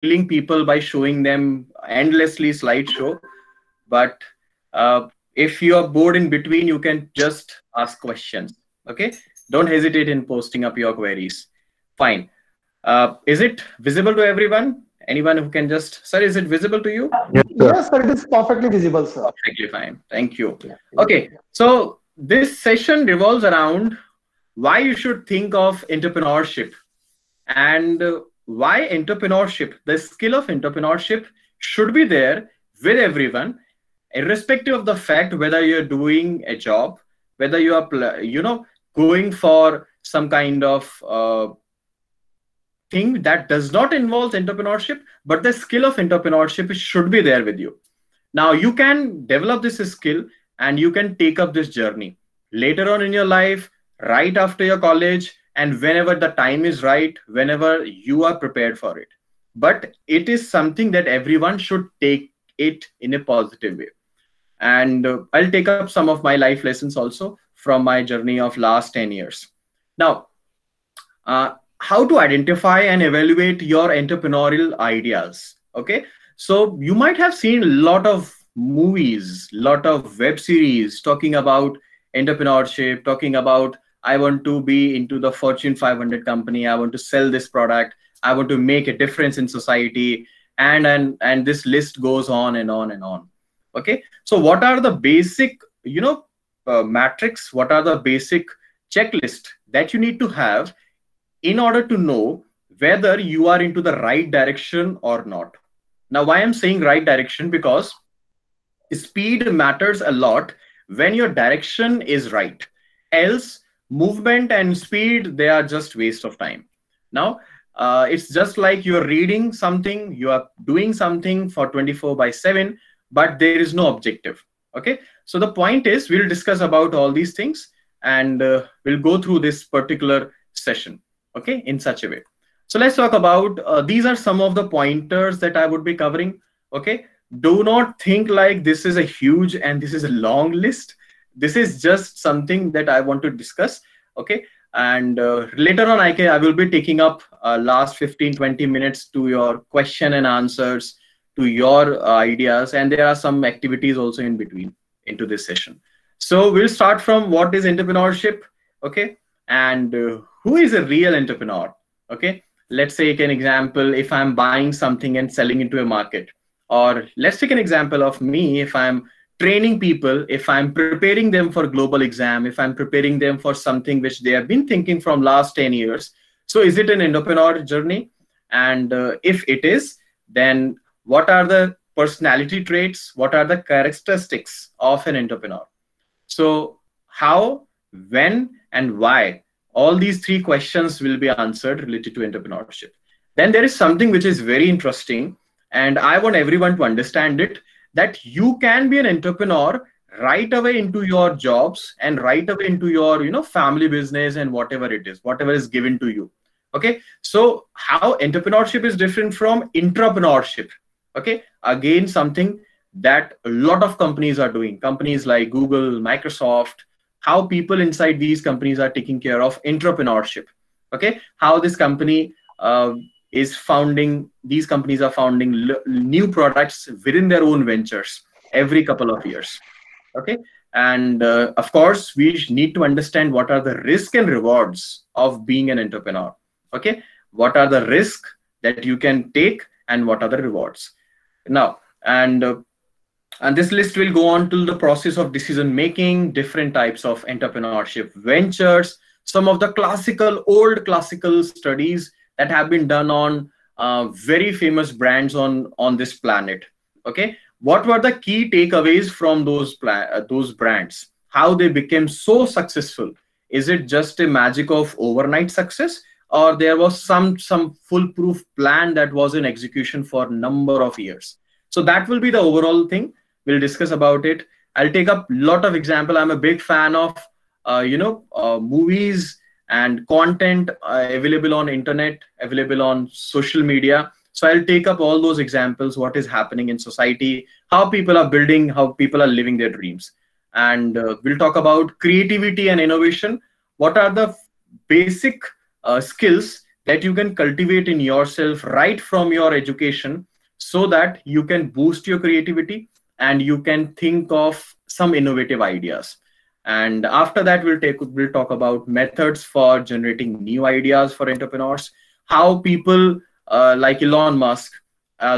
killing people by showing them endlessly slideshow. But if you are bored in between, you can just ask questions. Okay, don't hesitate in posting up your queries. Fine. Is it visible to everyone? Anyone who can just, sir, is it visible to you? Yes, sir. Yes, sir, it is perfectly visible, sir. Perfectly fine. Thank you. Yeah, yeah, Okay, so this session revolves around why you should think of entrepreneurship, and why entrepreneurship, the skill of entrepreneurship, should be there with everyone, irrespective of the fact whether you're doing a job, whether you are, going for some kind of thing that does not involve entrepreneurship, but the skill of entrepreneurship should be there with you. Now, you can develop this skill and you can take up this journey later on in your life, right after your college, and whenever the time is right, whenever you are prepared for it. But it is something that everyone should take it in a positive way. And I'll take up some of my life lessons also from my journey of last 10 years. Now, how to identify and evaluate your entrepreneurial ideas. Okay, so you might have seen a lot of movies, lot of web series talking about entrepreneurship, talking about, I want to be into the Fortune 500 company, I want to sell this product, I want to make a difference in society, and this list goes on and on and on. Okay, so what are the basic, metrics, what are the basic checklist that you need to have in order to know whether you are into the right direction or not? Now, why I'm saying right direction? Because speed matters a lot when your direction is right. Else, movement and speed, they are just waste of time. Now, it's just like you're reading something, you are doing something for 24/7, but there is no objective. Okay, so the point is, we'll discuss about all these things, and we'll go through this particular session, okay, in such a way. So let's talk about, these are some of the pointers that I would be covering. Okay, do not think like this is a huge and this is a long list. This is just something that I want to discuss. Okay, and later on I will be taking up last 15-20 minutes to your question and answers, to your ideas, and there are some activities also in between into this session. So we'll start from what is entrepreneurship. Okay, and who is a real entrepreneur? Okay, let's take an example. If I'm buying something and selling into a market, or let's take an example of me. If I'm training people, if I'm preparing them for global exam, if I'm preparing them for something which they have been thinking from last 10 years. So is it an entrepreneur journey? And if it is, then what are the personality traits? What are the characteristics of an entrepreneur? So how, when, and why? All these three questions will be answered related to entrepreneurship. Then there is something which is very interesting, and I want everyone to understand it, that you can be an entrepreneur right away into your jobs and right away into your family business and whatever it is, whatever is given to you. Okay, so how entrepreneurship is different from intrapreneurship? Okay, again, something that a lot of companies are doing, companies like Google, Microsoft, how people inside these companies are taking care of entrepreneurship. Okay, how this company is founding, these companies are founding new products within their own ventures every couple of years. Okay, and of course, we need to understand what are the risks and rewards of being an entrepreneur. Okay, what are the risks that you can take and what are the rewards? Now, and this list will go on to the process of decision making, different types of entrepreneurship ventures, some of the old classical studies that have been done on very famous brands on this planet. Okay, what were the key takeaways from those brands? How they became so successful? Is it just a magic of overnight success, or there was some foolproof plan that was in execution for a number of years? So that will be the overall thing. We'll discuss about it. I'll take up a lot of example. I'm a big fan of movies and content available on internet, available on social media. So I'll take up all those examples, what is happening in society, how people are building, how people are living their dreams. And we'll talk about creativity and innovation. What are the basic skills that you can cultivate in yourself right from your education, so that you can boost your creativity and you can think of some innovative ideas. And after that, we'll talk about methods for generating new ideas for entrepreneurs, how people like Elon Musk,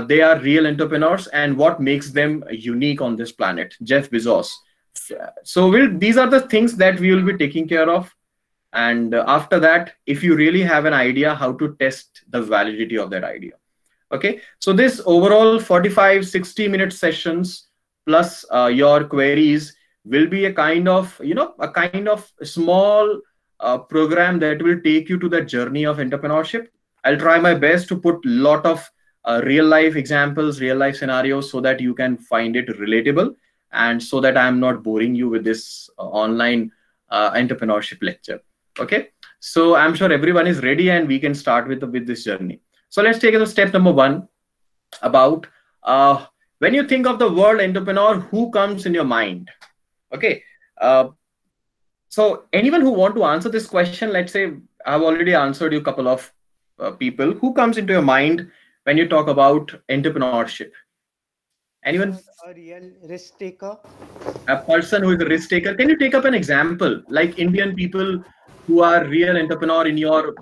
they are real entrepreneurs, and what makes them unique on this planet, Jeff Bezos. So these are the things that we will be taking care of. And after that, if you really have an idea, how to test the validity of that idea. Okay, so this overall 45-60 minute sessions plus your queries will be a kind of, small program that will take you to the journey of entrepreneurship. I'll try my best to put a lot of real life examples, real life scenarios, so that you can find it relatable, and so that I'm not boring you with this online entrepreneurship lecture. Okay, so I'm sure everyone is ready, and we can start with this journey. So let's take it to step number one, about when you think of the word entrepreneur, who comes in your mind? Okay, uh, so anyone who want to answer this question, let's say I've already answered you a couple of people. Who comes into your mind when you talk about entrepreneurship? Anyone? A real risk taker. A person who is a risk taker. Can you take up an example, like Indian people who are real entrepreneur in your,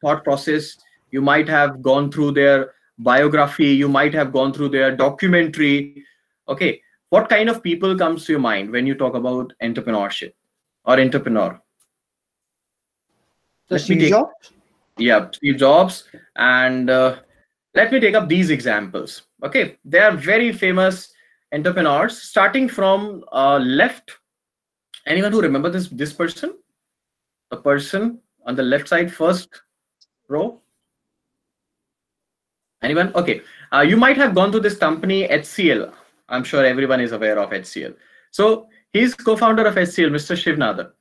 thought process? You might have gone through their biography, you might have gone through their documentary. Okay, what kind of people comes to your mind when you talk about entrepreneurship or entrepreneur? The Let me Steve take, Jobs. yeah, Steve Jobs. And let me take up these examples. Okay, they are very famous entrepreneurs, starting from left. Anyone who remember this person? The person on the left side, first row. Anyone? Okay. You might have gone to this company, HCL. I'm sure everyone is aware of HCL. So he's co-founder of HCL, Mr. Shivnadar.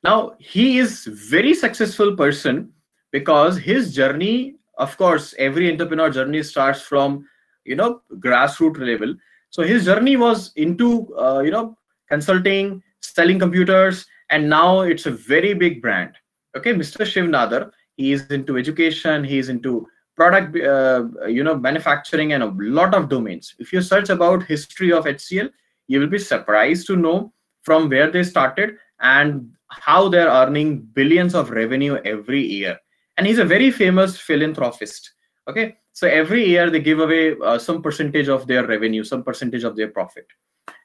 Now, he is very successful person, because his journey, of course, every entrepreneur journey starts from, grassroots level. So his journey was into, consulting, selling computers, and now it's a very big brand. Okay, Mr. Shivnadar, he is into education, he is into product, manufacturing, and a lot of domains. If you search about history of HCL, you will be surprised to know from where they started and how they're earning billions of revenue every year. And he's a very famous philanthropist. Okay, so every year they give away some percentage of their revenue, some percentage of their profit.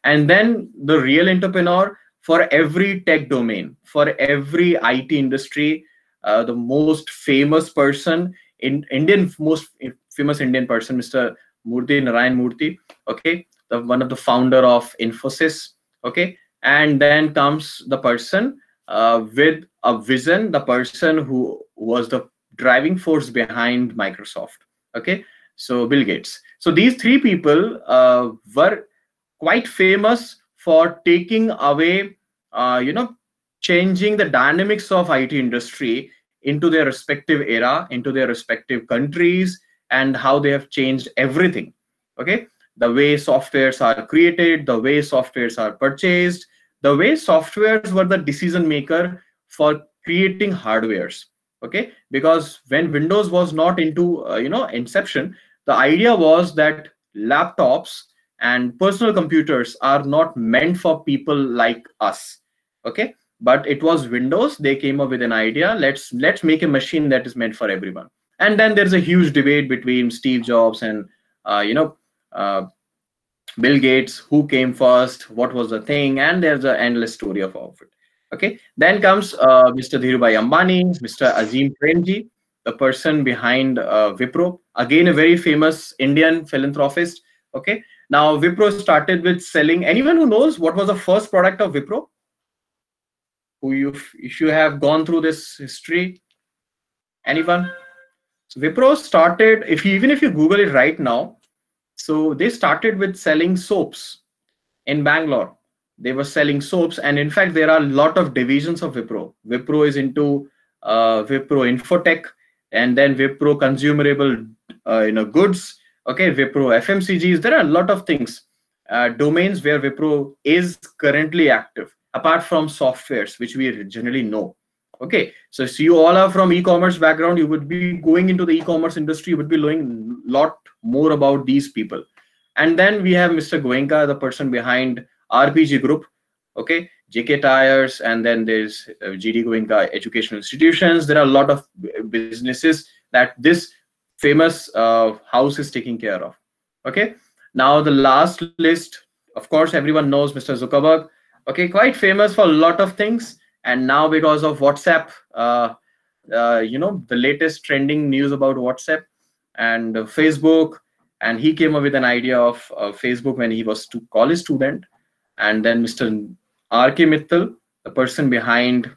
And then the real entrepreneur, for every tech domain, for every IT industry, the most famous person in Indian, most famous Indian person, Mr. Murthy Narayan Murthy. Okay, one of the founder of Infosys. Okay, and then comes the person with a vision, the person who was the driving force behind Microsoft. Okay, so Bill Gates. So these three people were quite famous for taking away, changing the dynamics of IT industry into their respective era, into their respective countries, and how they have changed everything. Okay, the way softwares are created, the way softwares are purchased, the way softwares were the decision maker for creating hardwares. Okay, because when Windows was not into, inception, the idea was that laptops and personal computers are not meant for people like us. Okay, but it was Windows. They came up with an idea. Let's make a machine that is meant for everyone. And then there's a huge debate between Steve Jobs and uh, Bill Gates, who came first, what was the thing, and there's an endless story of all of it. Okay, then comes Mr. Dhirubhai Ambani, Mr. Azim Premji, the person behind Wipro, again a very famous Indian philanthropist. Okay, now Wipro started with selling. Anyone who knows what was the first product of Wipro? If you have gone through this history, anyone? So Wipro started, even if you Google it right now, so they started with selling soaps in Bangalore. They were selling soaps, and in fact, there are a lot of divisions of Wipro. Wipro is into Wipro Infotech, and then Wipro consumable, goods. Okay, Wipro FMCGs. There are a lot of things, domains where Wipro is currently active, apart from softwares, which we generally know. Okay, so you all are from e-commerce background, you would be going into the e-commerce industry, you would be learning a lot more about these people. And then we have Mr. Goenka, the person behind RPG Group, okay, JK Tires, and then there's GD Goenka Educational Institutions. There are a lot of businesses that this famous house is taking care of. Okay, now the last list, of course, everyone knows Mr. Zuckerberg. Okay, quite famous for a lot of things, and now because of WhatsApp, the latest trending news about WhatsApp and Facebook, and he came up with an idea of Facebook when he was a college student. And then Mr. R.K. Mittal, the person behind,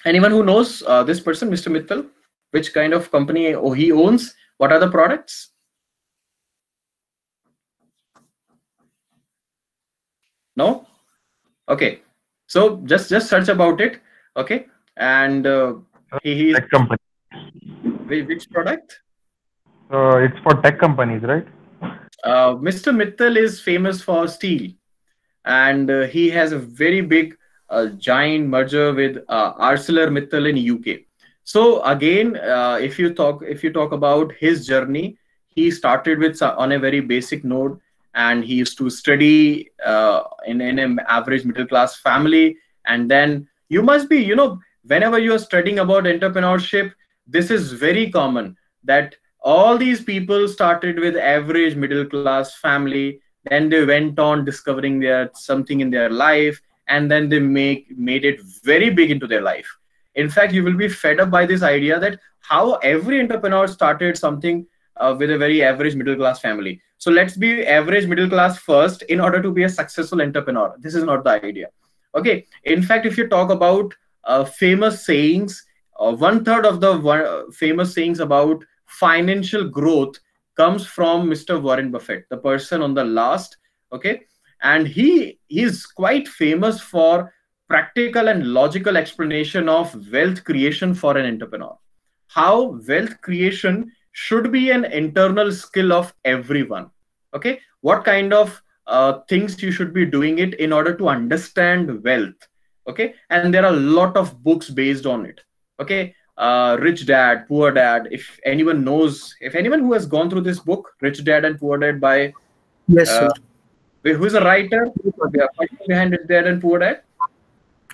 anyone who knows this person, Mr. Mittal, which kind of company he owns, what are the products? No? Okay, so just search about it. Okay, and he's Tech company. which product? It's for tech companies, right? Mr. Mittal is famous for steel, and he has a very big giant merger with ArcelorMittal in UK. So again, if you talk about his journey, he started with on a very basic note, and he used to study in an average middle class family. And then you must be, whenever you are studying about entrepreneurship, this is very common that all these people started with average middle class family, then they went on discovering their something in their life, and then they made it very big into their life. In fact, you will be fed up by this idea that how every entrepreneur started something with a very average middle class family. So let's be average middle class first in order to be a successful entrepreneur. This is not the idea. Okay, in fact, if you talk about famous sayings, 1/3 of the famous sayings about financial growth comes from Mr. Warren Buffett, the person on the last. Okay, and he is quite famous for practical and logical explanation of wealth creation for an entrepreneur. How wealth creation should be an internal skill of everyone. Okay, what kind of things you should be doing it in order to understand wealth. Okay, and there are a lot of books based on it. Okay, Rich Dad, Poor Dad. If anyone knows, if anyone who has gone through this book, Rich Dad and Poor Dad by Yes, sir. who is a writer behind Rich Dad and Poor Dad?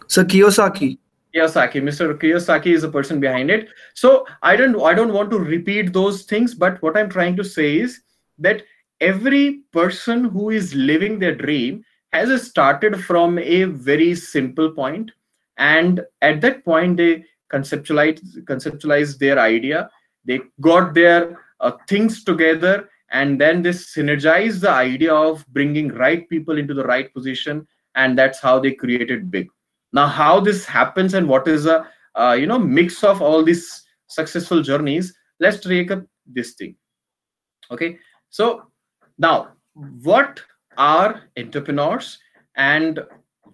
So Kiyosaki. Kiyosaki, Mr. Kiyosaki is the person behind it. So I don't want to repeat those things, but what I'm trying to say is that every person who is living their dream has started from a very simple point, and at that point they conceptualize their idea, they got their things together, and then they synergize the idea of bringing right people into the right position, and that's how they created big. Now, how this happens and what is a mix of all these successful journeys, let's take up this thing. Okay, so now what are entrepreneurs and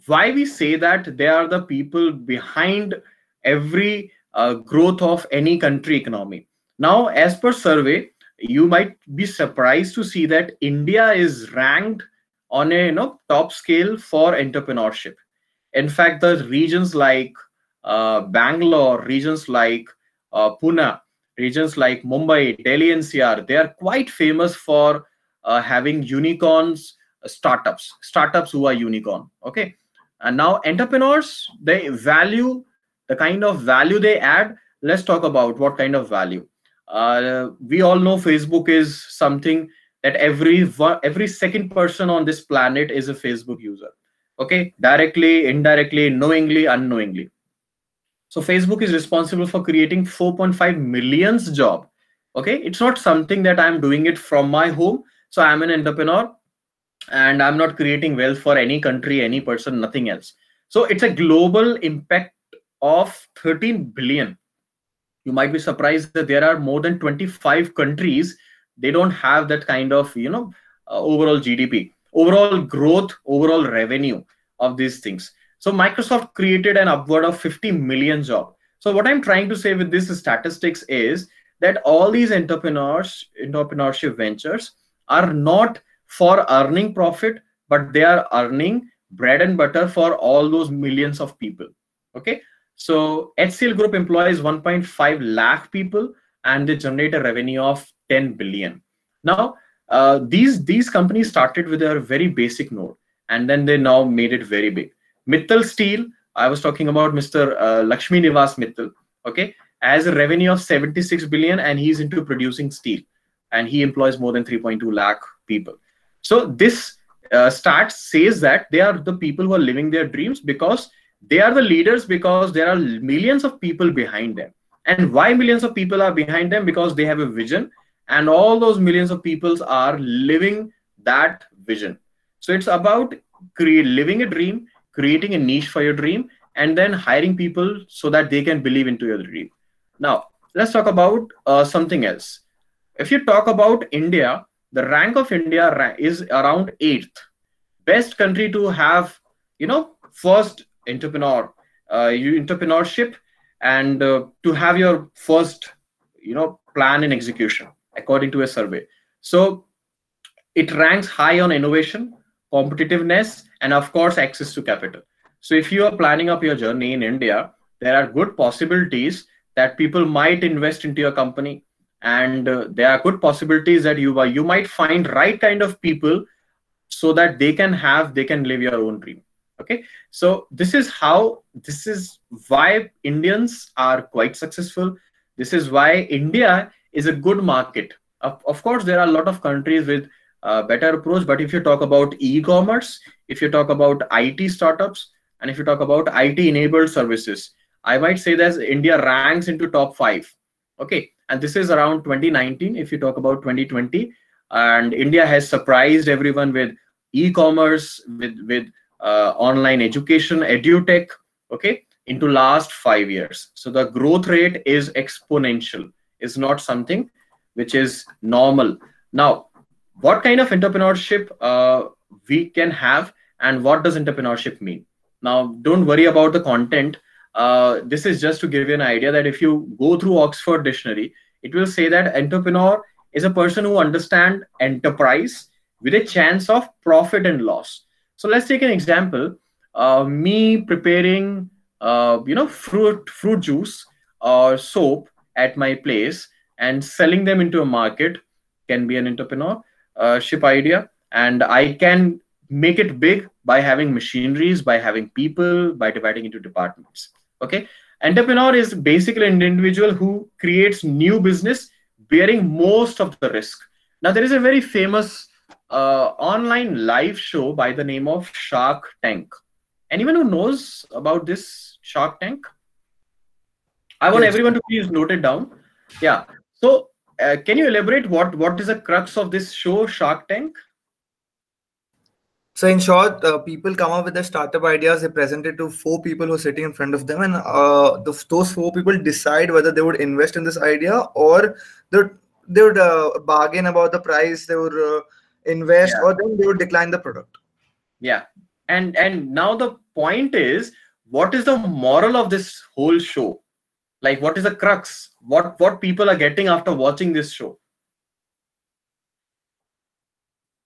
why we say that they are the people behind every growth of any country economy. Now, as per survey, you might be surprised to see that India is ranked on a top scale for entrepreneurship. In fact, the regions like Bangalore, regions like Pune, regions like Mumbai, Delhi NCR, they are quite famous for having unicorns, startups who are unicorn. Okay, and now entrepreneurs, they value the kind of value they add. Let's talk about what kind of value. We all know Facebook is something that every second person on this planet is a Facebook user. Okay, directly, indirectly, knowingly, unknowingly. So Facebook is responsible for creating 4.5 million jobs. Okay, it's not something that I'm doing it from my home. So I'm an entrepreneur and I'm not creating wealth for any country, any person, nothing else. So it's a global impact of 13 billion. You might be surprised that there are more than 25 countries. They don't have that kind of overall GDP, overall growth, overall revenue of these things. So Microsoft created an upward of 50 million jobs. So what I'm trying to say with this statistics is that all these entrepreneurship ventures are not for earning profit, but they are earning bread and butter for all those millions of people. Okay. So HCL Group employs 1.5 lakh people, and they generate a revenue of 10 billion. Now, these companies started with a very basic node, and then they now made it very big. Mittal Steel, I was talking about Mr. Lakshmi Nivas Mittal, okay, has a revenue of 76 billion, and he's into producing steel, and he employs more than 3.2 lakh people. So this says that they are the people who are living their dreams, because they are the leaders, because there are millions of people behind them. And why millions of people are behind them? Because they have a vision, and all those millions of people are living that vision. So it's about living a dream, creating a niche for your dream, and then hiring people so that they can believe into your dream. Now, let's talk about something else. If you talk about India, the rank of India is around 8th. Best country to have, first entrepreneurship, and to have your first, plan in execution, according to a survey. So it ranks high on innovation, competitiveness, and of course, access to capital. So if you are planning up your journey in India, there are good possibilities that people might invest into your company, and there are good possibilities that you might find right kind of people, so that they can live your own dream. Okay, so this is why Indians are quite successful. This is why India is a good market. Of course, there are a lot of countries with better approach, but if you talk about e-commerce, if you talk about IT startups, and if you talk about IT enabled services, I might say that India ranks into top 5. Okay, and this is around 2019. If you talk about 2020, and India has surprised everyone with e-commerce, with online education, edutech, okay, into last 5 years. So the growth rate is exponential. It's not something which is normal. Now, what kind of entrepreneurship we can have, and what does entrepreneurship mean? Now, don't worry about the content. This is just to give you an idea that if you go through Oxford Dictionary, it will say that entrepreneur is a person who understands enterprise with a chance of profit and loss. So let's take an example. Me preparing, fruit juice or soap at my place and selling them into a market can be an entrepreneurship idea. And I can make it big by having machineries, by having people, by dividing into departments. Okay. Entrepreneur is basically an individual who creates new business bearing most of the risk. Now, there is a very famous online live show by the name of Shark Tank. Anyone who knows about this Shark Tank? I want everyone to please note it down. Yeah. So can you elaborate what is the crux of this show, Shark Tank? So in short, people come up with their startup ideas. They present it to 4 people who are sitting in front of them, and those 4 people decide whether they would invest in this idea, or they would bargain about the price. They would invest, or then they would decline the product. Yeah. And now the point is, what is the moral of this whole show? Like, what is the crux? What people are getting after watching this show?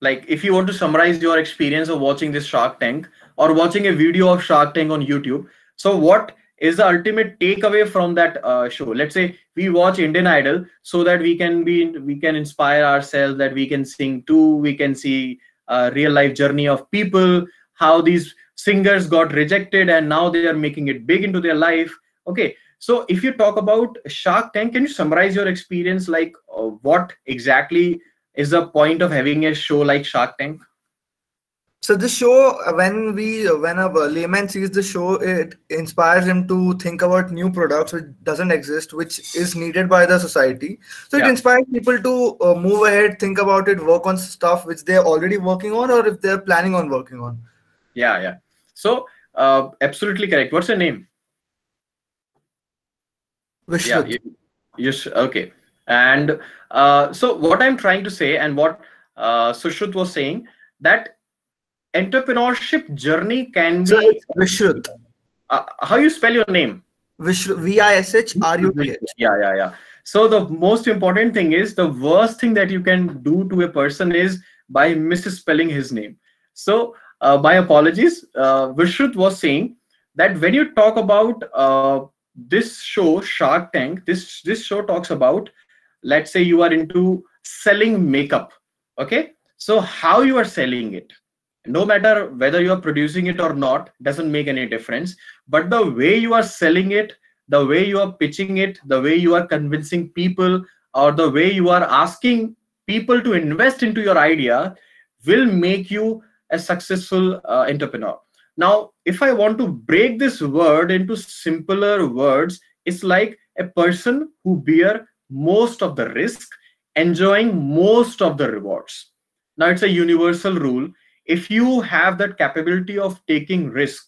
Like, if you want to summarize your experience of watching this Shark Tank, or watching a video of Shark Tank on YouTube, so what is the ultimate takeaway from that show? Let's say we watch Indian Idol so that we can inspire ourselves, that we can sing too, we can see a real life journey of people, how these singers got rejected and now they are making it big into their life. Okay, so if you talk about Shark Tank, can you summarize your experience? Like, what exactly is the point of having a show like Shark Tank? So this show, when a layman sees the show, it inspires him to think about new products which doesn't exist, which is needed by the society. So it inspires people to move ahead, think about it, work on stuff which they're already working on, or if they're planning on working on. Yeah. So absolutely correct. What's your name? Vishnu. Yes. Okay. And so what I'm trying to say, and what Sushruth was saying, that entrepreneurship journey can be Vishruth. How you spell your name? Vishruth, Vishruth. Yeah. So the most important thing is, the worst thing that you can do to a person is by misspelling his name. So my apologies. Vishruth was saying that when you talk about this show, Shark Tank, this show talks about, let's say you are into selling makeup. Okay, so how you are selling it, no matter whether you are producing it or not, doesn't make any difference. But the way you are selling it, the way you are pitching it, the way you are convincing people, or the way you are asking people to invest into your idea will make you a successful entrepreneur. Now, if I want to break this word into simpler words, it's like a person who bear most of the risk, enjoying most of the rewards. Now, it's a universal rule. If you have that capability of taking risk,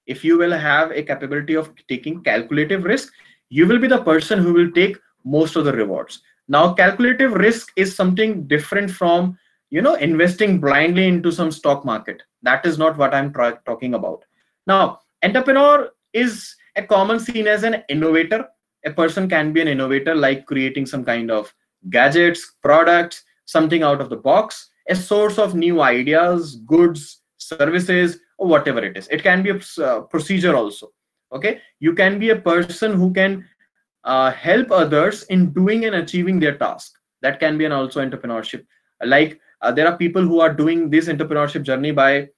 if you will have a capability of taking calculative risk, you will be the person who will take most of the rewards. Now, calculative risk is something different from, investing blindly into some stock market. That is not what I'm talking about. Now, entrepreneur is a common seen as an innovator. A person can be an innovator, like creating some kind of gadgets, products, something out of the box, a source of new ideas, goods, services, or whatever it is. It can be a procedure also. Okay, you can be a person who can help others in doing and achieving their task. That can be an also entrepreneurship. Like there are people who are doing this entrepreneurship journey by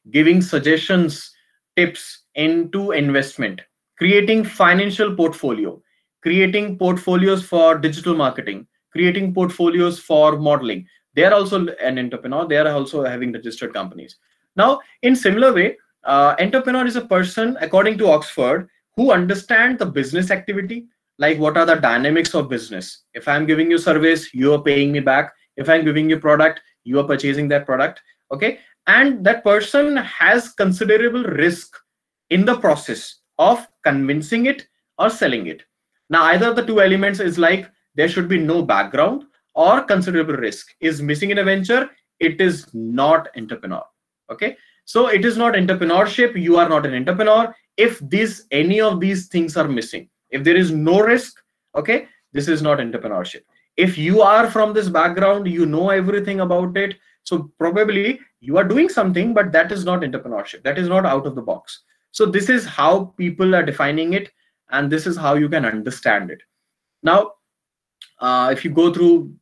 giving suggestions, tips into investment, creating financial portfolio, creating portfolios for digital marketing, creating portfolios for modeling. They are also an entrepreneur. They are also having registered companies. Now, in similar way, entrepreneur is a person, according to Oxford, who understand the business activity, like what are the dynamics of business. If I'm giving you service, you are paying me back. If I'm giving you product, you are purchasing that product. Okay, and that person has considerable risk in the process of convincing it or selling it. Now, either of the two elements is like there should be no background or considerable risk is missing in a venture. It is not entrepreneur. Okay, so it is not entrepreneurship. You are not an entrepreneur if any of these things are missing. If there is no risk, okay, this is not entrepreneurship. If you are from this background, you know everything about it, so probably you are doing something, but that is not entrepreneurship. That is not out of the box. So this is how people are defining it, and this is how you can understand it. Now, if you go through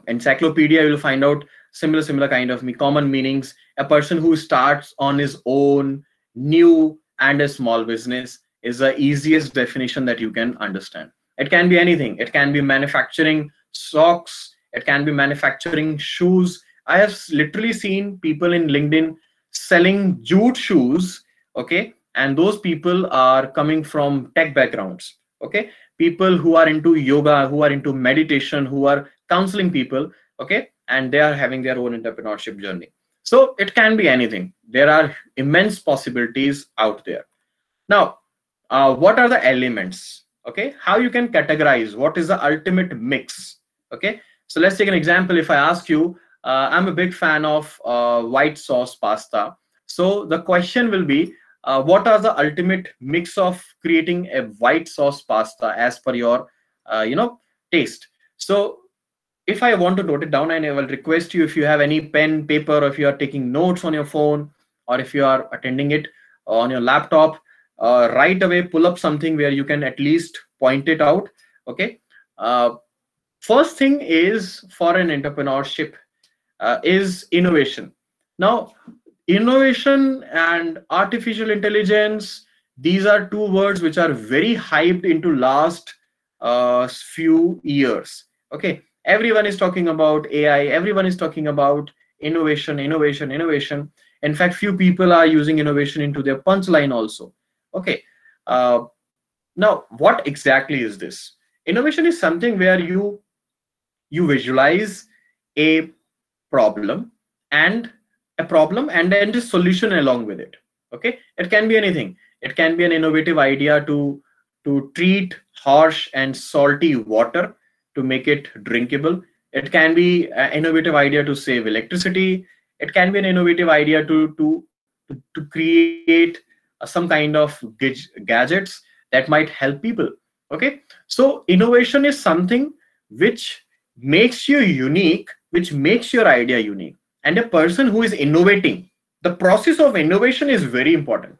encyclopedia, you will find out similar kind of common meanings. A person who starts on his own, new, and a small business is the easiest definition that you can understand. It can be anything. It can be manufacturing socks. It can be manufacturing shoes. I have literally seen people in LinkedIn selling jute shoes. Okay, and those people are coming from tech backgrounds. Okay, people who are into yoga, who are into meditation, who are counseling people. Okay, and they are having their own entrepreneurship journey. So it can be anything. There are immense possibilities out there. Now, what are the elements? Okay, how you can categorize what is the ultimate mix? Okay, so let's take an example. If I ask you, I'm a big fan of white sauce pasta. So the question will be, what are the ultimate mix of creating a white sauce pasta as per your taste? So if I want to note it down, and I will request you, if you have any pen, paper, or if you are taking notes on your phone, or if you are attending it on your laptop, right away pull up something where you can at least point it out. Okay, first thing is for an entrepreneurship is innovation. Now, innovation and artificial intelligence, these are two words which are very hyped into last few years. Okay, everyone is talking about AI, everyone is talking about innovation. In fact, few people are using innovation into their punchline also. Okay, now what exactly is this? Innovation is something where you visualize a problem and then the solution along with it. Okay, it can be anything. It can be an innovative idea to treat harsh and salty water to make it drinkable. It can be an innovative idea to save electricity. It can be an innovative idea to create some kind of gadgets that might help people. Okay, so innovation is something which makes you unique, which makes your idea unique. And a person who is innovating, The process of innovation is very important.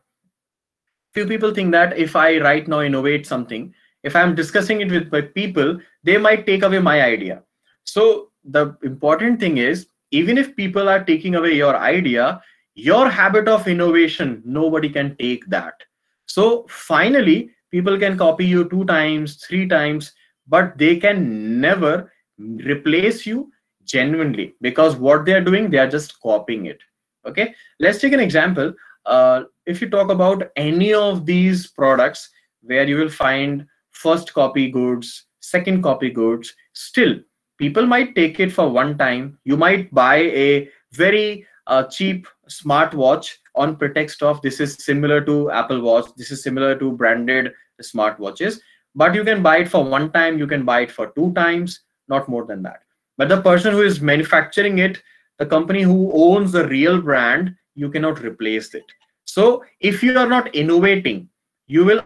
Few people think that if I right now innovate something, if I'm discussing it with my people, they might take away my idea. So the important thing is, even if people are taking away your idea, your habit of innovation, nobody can take that. So finally, people can copy you 2 times, 3 times, but they can never replace you genuinely, because what they are doing, they are just copying it. Okay, let's take an example. If you talk about any of these products where you will find first copy goods, second copy goods, still people might take it for 1 time. You might buy a very cheap smartwatch on pretext of this is similar to Apple Watch, this is similar to branded smartwatches, but you can buy it for 1 time, you can buy it for 2 times, not more than that. But the person who is manufacturing it, the company who owns the real brand, you cannot replace it. So if you are not innovating, you will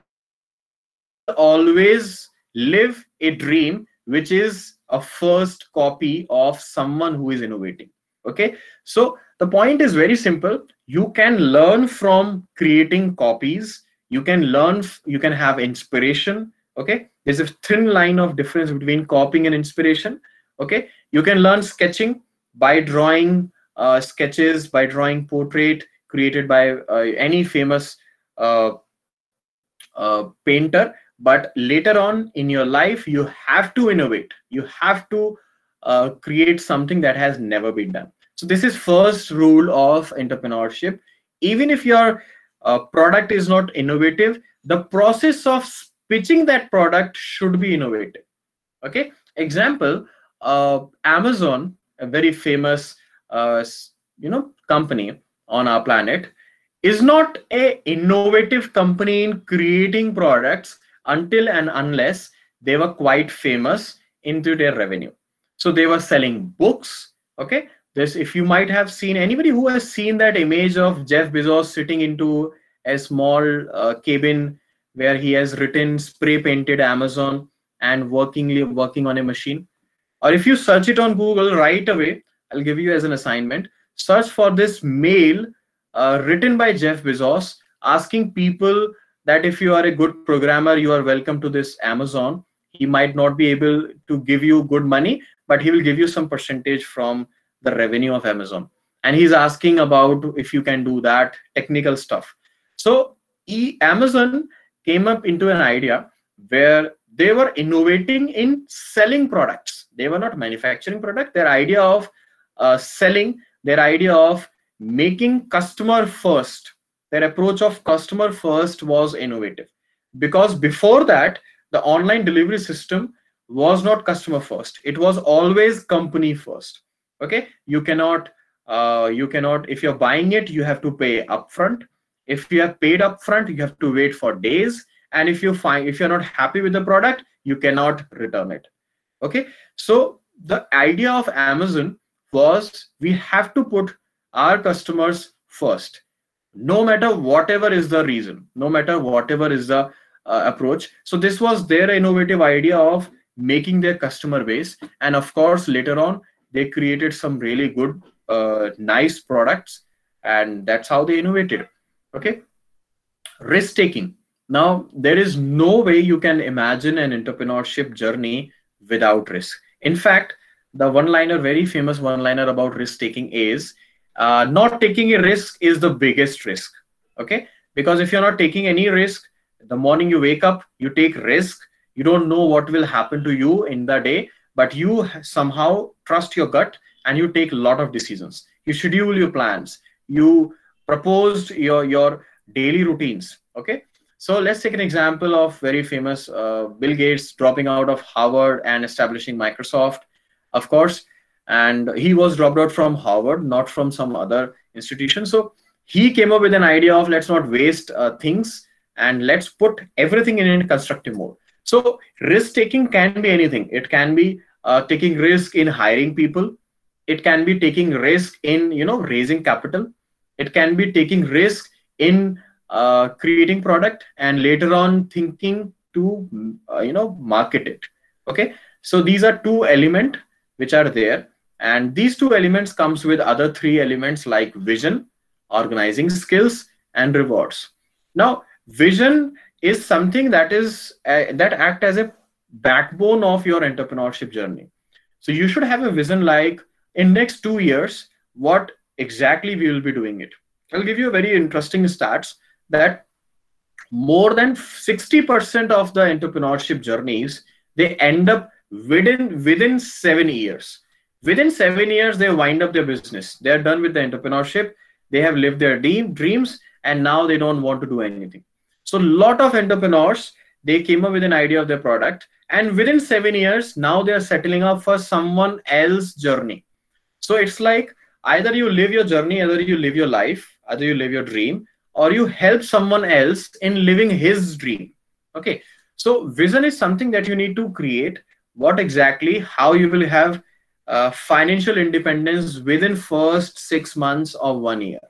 always live a dream which is a first copy of someone who is innovating. Okay, so the point is very simple. You can learn from creating copies, you can learn, you can have inspiration. Okay, there's a thin line of difference between copying and inspiration. Okay, you can learn sketching by drawing sketches, by drawing portrait created by any famous uh, painter. But later on in your life, you have to innovate, you have to create something that has never been done. So this is first rule of entrepreneurship. Even if your product is not innovative, the process of pitching that product should be innovative. Okay, example, Amazon, a very famous company on our planet, is not a innovative company in creating products until and unless they were quite famous into their revenue. So they were selling books. Okay, this, if you might have seen, anybody who has seen that image of Jeff Bezos sitting into a small cabin where he has written spray painted Amazon and working on a machine. Or if you search it on Google right away, I'll give you as an assignment, search for this mail written by Jeff Bezos asking people that if you are a good programmer, you are welcome to this Amazon. He might not be able to give you good money, but he will give you some percentage from the revenue of Amazon. And he's asking about if you can do that technical stuff. So Amazon came up into an idea where they were innovating in selling products. They were not manufacturing product. Their idea of selling, their idea of making customer first, their approach of customer first was innovative. Because before that, the online delivery system was not customer first. It was always company first. Okay, you cannot, if you're buying it, you have to pay upfront. If you have paid upfront, you have to wait for days. And if you're not happy with the product, you cannot return it. Okay, so the idea of Amazon was we have to put our customers first, no matter whatever is the reason, no matter whatever is the approach. So this was their innovative idea of making their customer base. And of course, later on, they created some really good, nice products. And that's how they innovated. Okay, risk taking. Now, there is no way you can imagine an entrepreneurship journey without risk. In fact, the one-liner, very famous one-liner about risk taking is, not taking a risk is the biggest risk. Okay, because if you're not taking any risk, the morning you wake up, you take risk, you don't know what will happen to you in the day, but you somehow trust your gut and you take a lot of decisions. You schedule your plans, you proposed your daily routines. Okay, so let's take an example of very famous Bill Gates dropping out of Harvard and establishing Microsoft, of course. And he was dropped out from Harvard, not from some other institution. So he came up with an idea of let's not waste things and let's put everything in a constructive mode. So risk taking can be anything. It can be taking risk in hiring people. It can be taking risk in raising capital. It can be taking risk in creating product and later on thinking to market it. Okay, so these are two elements which are there, and these two elements comes with other three elements like vision, organizing skills, and rewards. Now, vision is something that that act as a backbone of your entrepreneurship journey. So you should have a vision like in next 2 years, what exactly we will be doing it. I'll give you a very interesting stats that more than 60% of the entrepreneurship journeys, they end up within 7 years. Within 7 years, they wind up their business. They are done with the entrepreneurship. They have lived their dreams, and now they don't want to do anything. So a lot of entrepreneurs, they came up with an idea of their product, and within 7 years, now they are settling up for someone else's journey. So it's like either you live your journey, either you live your life, either you live your dream, or you help someone else in living his dream. Okay. So vision is something that you need to create. What exactly, how you will have financial independence within first 6 months or 1 year.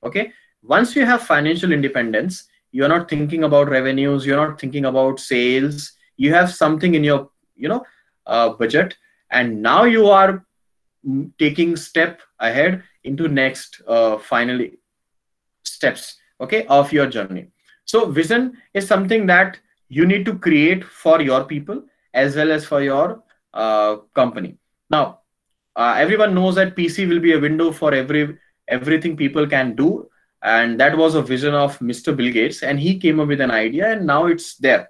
Okay. Once you have financial independence, you're not thinking about revenues, you're not thinking about sales, you have something in your budget, and now you are taking step ahead into next finally steps, okay, of your journey. So vision is something that you need to create for your people as well as for your company. Now, everyone knows that PC will be a window for everything people can do, and that was a vision of Mr. Bill Gates, and he came up with an idea, and now it's there.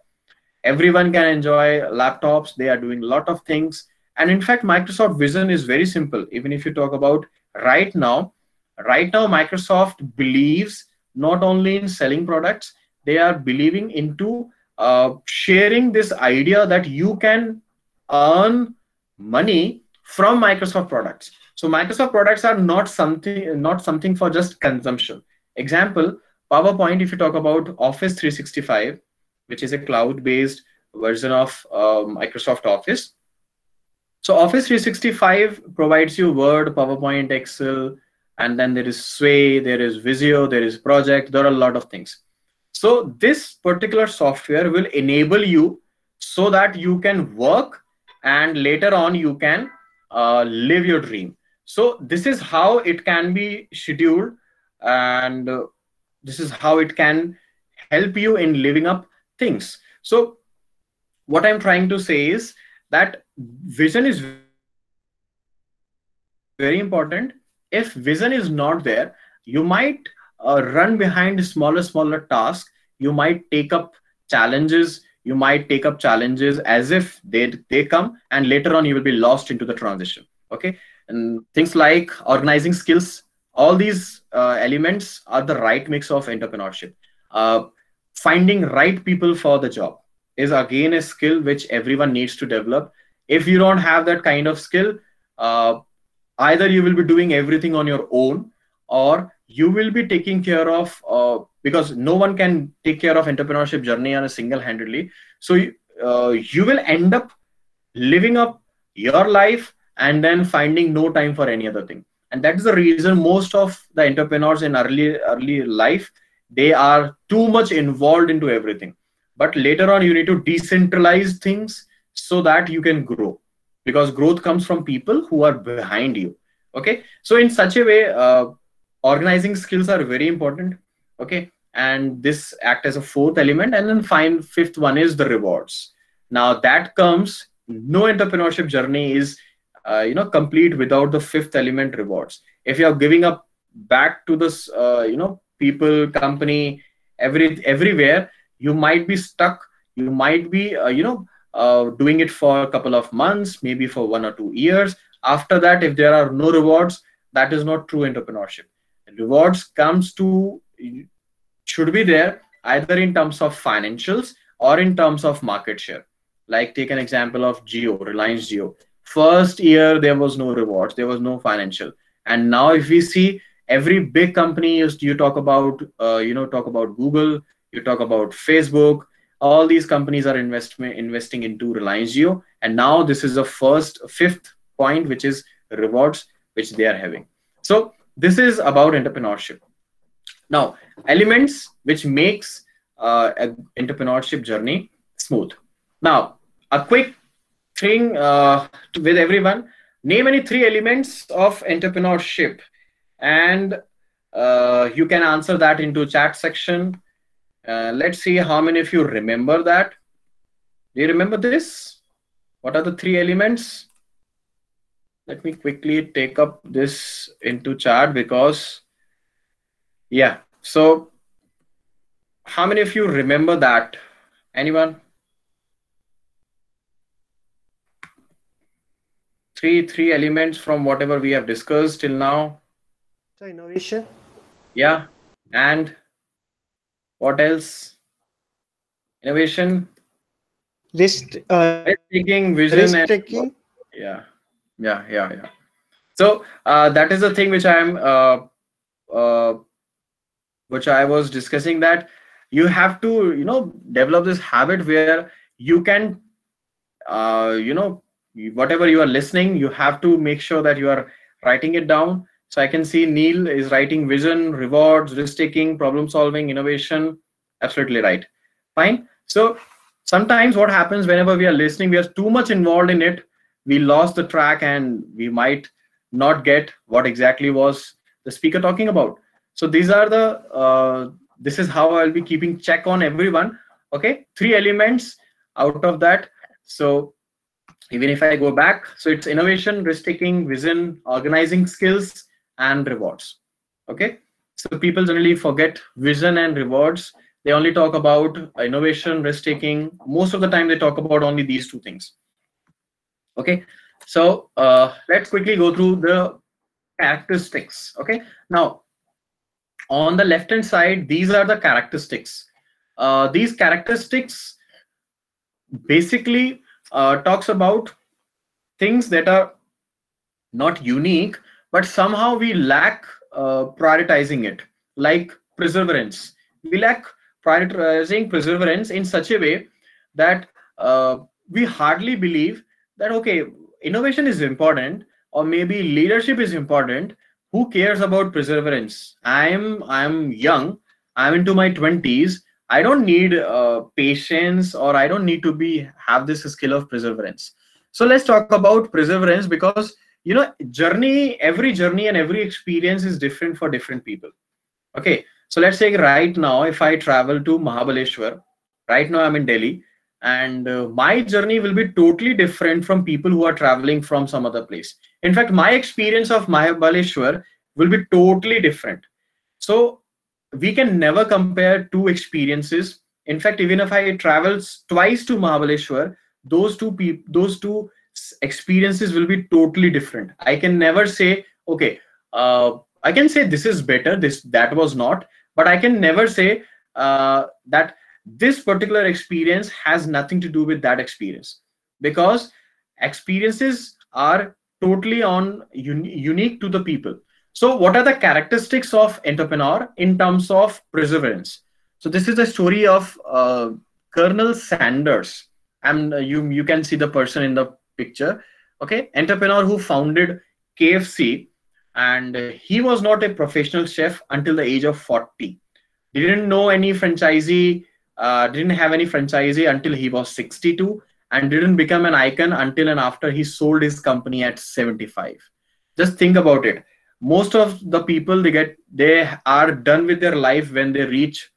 Everyone can enjoy laptops. They are doing a lot of things, and in fact, Microsoft vision is very simple. Even if you talk about right now, Microsoft believes not only in selling products, they are believing into sharing this idea that you can earn money from Microsoft products. So Microsoft products are not something for just consumption. Example, PowerPoint, if you talk about Office 365, which is a cloud-based version of Microsoft Office. So Office 365 provides you Word, PowerPoint, Excel, and then there is Sway, there is Visio, there is Project, there are a lot of things. So this particular software will enable you so that you can work and later on you can live your dream. So this is how it can be scheduled, and this is how it can help you in living up things. So what I'm trying to say is that vision is very important. If vision is not there, you might run behind smaller tasks. You might take up challenges. You might take up challenges as if they come, and later on you will be lost into the transition. Okay, and things like organizing skills, all these elements are the right mix of entrepreneurship. Finding right people for the job is again a skill which everyone needs to develop. If you don't have that kind of skill, either you will be doing everything on your own, or you will be taking care of because no one can take care of entrepreneurship journey on a single-handedly. So you will end up living up your life and then finding no time for any other thing. And that is the reason most of the entrepreneurs in early life, they are too much involved into everything. But later on, you need to decentralize things so that you can grow, because growth comes from people who are behind you. Okay, so in such a way, organizing skills are very important. Okay, and this act as a fourth element, and then fifth one is the rewards. Now that comes, no entrepreneurship journey is complete without the fifth element, rewards. If you are giving up back to this people, company, everywhere, you might be stuck. You might be doing it for a couple of months, maybe for 1 or 2 years. After that, if there are no rewards, that is not true entrepreneurship. Rewards should be there either in terms of financials or in terms of market share. Like take an example of Reliance Jio. First year there was no rewards, there was no financial, and now if we see every big company, you talk about Google, you talk about Facebook, all these companies are investing into Reliance Jio, and now this is the fifth point, which is rewards which they are having. So this is about entrepreneurship. Now, elements which makes an entrepreneurship journey smooth. Now, a quick thing with everyone: name any 3 elements of entrepreneurship, and You can answer that into chat section. Let's see how many of you remember that. Do you remember this? What are the three elements? Let me quickly take up this into chat because, yeah. So how many of you remember that? Anyone? Three elements from whatever we have discussed till now. So innovation. Yeah. And what else? Innovation, Risk taking, vision, and taking. yeah. So that is the thing which uh, which I was discussing, that you have to, develop this habit where you can, whatever you are listening, you have to make sure that you are writing it down. So I can see Neil is writing vision, rewards, risk taking, problem solving, innovation. Absolutely right. Fine. So sometimes what happens whenever we are listening, we are too much involved in it. We lost the track and we might not get what exactly was the speaker talking about. So these are this is how I'll be keeping check on everyone. Okay, three elements out of that. So even if I go back, so it's innovation, risk taking, vision, organizing skills, and rewards. Okay, so people generally forget vision and rewards. They only talk about innovation, risk taking. Most of the time they talk about only these two things. Okay, so let's quickly go through the characteristics. Okay, now on the left hand side, these are the characteristics. These characteristics basically talks about things that are not unique, but somehow we lack prioritizing it, like perseverance. We lack prioritizing perseverance in such a way that we hardly believe that, okay, innovation is important, or maybe leadership is important. Who cares about perseverance? I'm young. I'm into my 20s. I don't need patience, or I don't need to have this skill of perseverance. So let's talk about perseverance, because every journey and every experience is different for different people. Okay, so let's say right now, if I travel to Mahabaleshwar, right now I'm in Delhi, and my journey will be totally different from people who are traveling from some other place. In fact, my experience of Mahabaleshwar will be totally different. So we can never compare two experiences. In fact, even if I travel twice to Mahabaleshwar, those two experiences will be totally different. I can never say, okay, I can say this is better, that was not, but I can never say that this particular experience has nothing to do with that experience, because experiences are totally unique to the people. So what are the characteristics of entrepreneur in terms of perseverance? So this is the story of Colonel Sanders, and you can see the person in the picture. Okay, entrepreneur who founded KFC, and he was not a professional chef until the age of 40. He didn't know any franchisee, didn't have any franchisee until he was 62, and didn't become an icon until and after he sold his company at 75. Just think about it. Most of the people, they are done with their life when they reach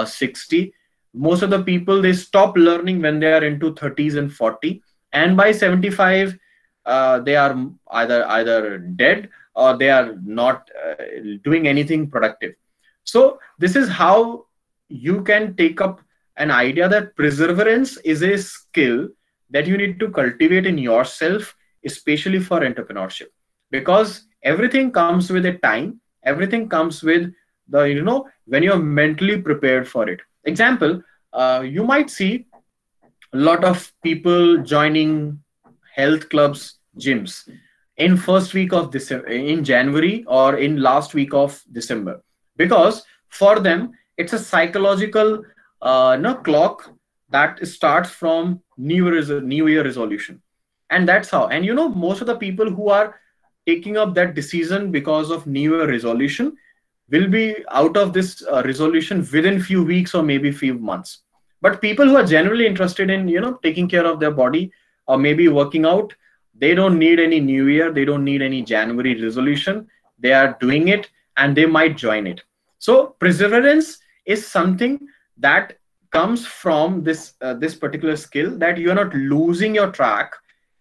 60. Most of the people, they stop learning when they are into 30s and 40, and by 75 they are either dead, or they are not doing anything productive. So this is how you can take up an idea that perseverance is a skill that you need to cultivate in yourself, especially for entrepreneurship, because everything comes with a time. Everything comes with when you're mentally prepared for it. Example, you might see a lot of people joining health clubs, gyms in first week of December, in January, or in last week of December, because for them it's a psychological clock that starts from New Year resolution, and that's how. And most of the people who are taking up that decision because of New Year resolution will be out of this resolution within few weeks or maybe few months. But people who are generally interested in taking care of their body, or maybe working out, they don't need any New Year, they don't need any January resolution. They are doing it, and they might join it. So perseverance is something that comes from this particular skill, that you are not losing your track,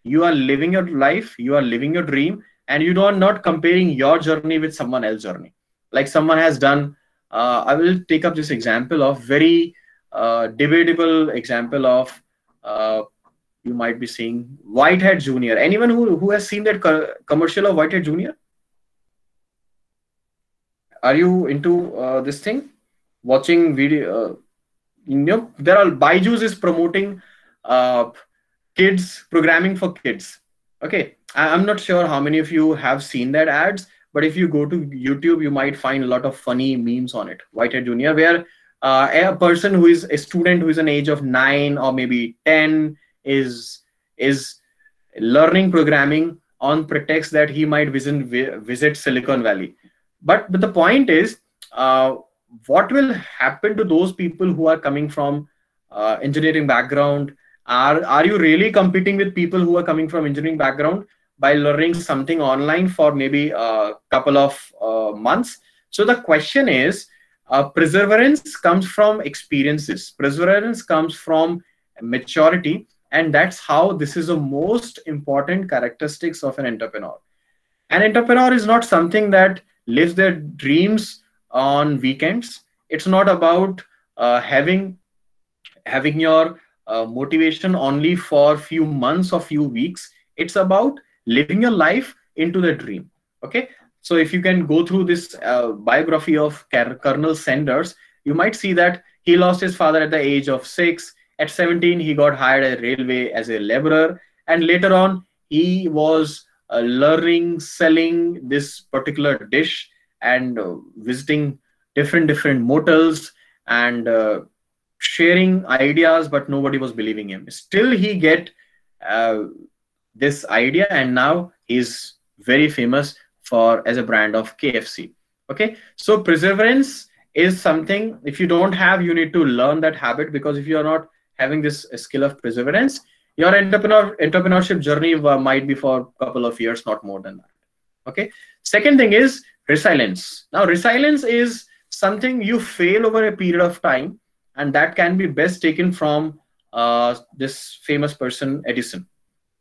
you are living your life, you are living your dream, and you are not comparing your journey with someone else's journey. Like someone has done, I will take up this example of very debatable example of, you might be seeing Whitehead Junior. Anyone who has seen that commercial of Whitehead Junior? Are you into this thing? Watching video? There are Byju's is promoting kids programming for kids. Okay, I'm not sure how many of you have seen that ads, but if you go to YouTube, you might find a lot of funny memes on it. Whitehead Junior, where a person who is a student who is an age of 9 or maybe 10 is learning programming on pretext that he might visit Silicon Valley. But the point is, what will happen to those people who are coming from engineering background? Are you really competing with people who are coming from engineering background by learning something online for maybe a couple of months? So the question is, perseverance comes from experiences. Perseverance comes from maturity, and that's how this is the most important characteristics of an entrepreneur. An entrepreneur is not something that lives their dreams on weekends. It's not about having your motivation only for few months or few weeks. It's about living your life into the dream. Okay, so if you can go through this biography of Colonel Sanders, you might see that he lost his father at the age of 6. At 17, he got hired at railway as a laborer, and later on he was learning, selling this particular dish, and visiting different motels, and sharing ideas, but nobody was believing him. Still he get this idea, and now he's very famous for as a brand of KFC. Okay, so perseverance is something, if you don't have, you need to learn that habit, because if you are not having this skill of perseverance, your entrepreneurship journey might be for a couple of years, not more than that. Okay, second thing is resilience. Now resilience is something you fail over a period of time, and that can be best taken from this famous person, Edison.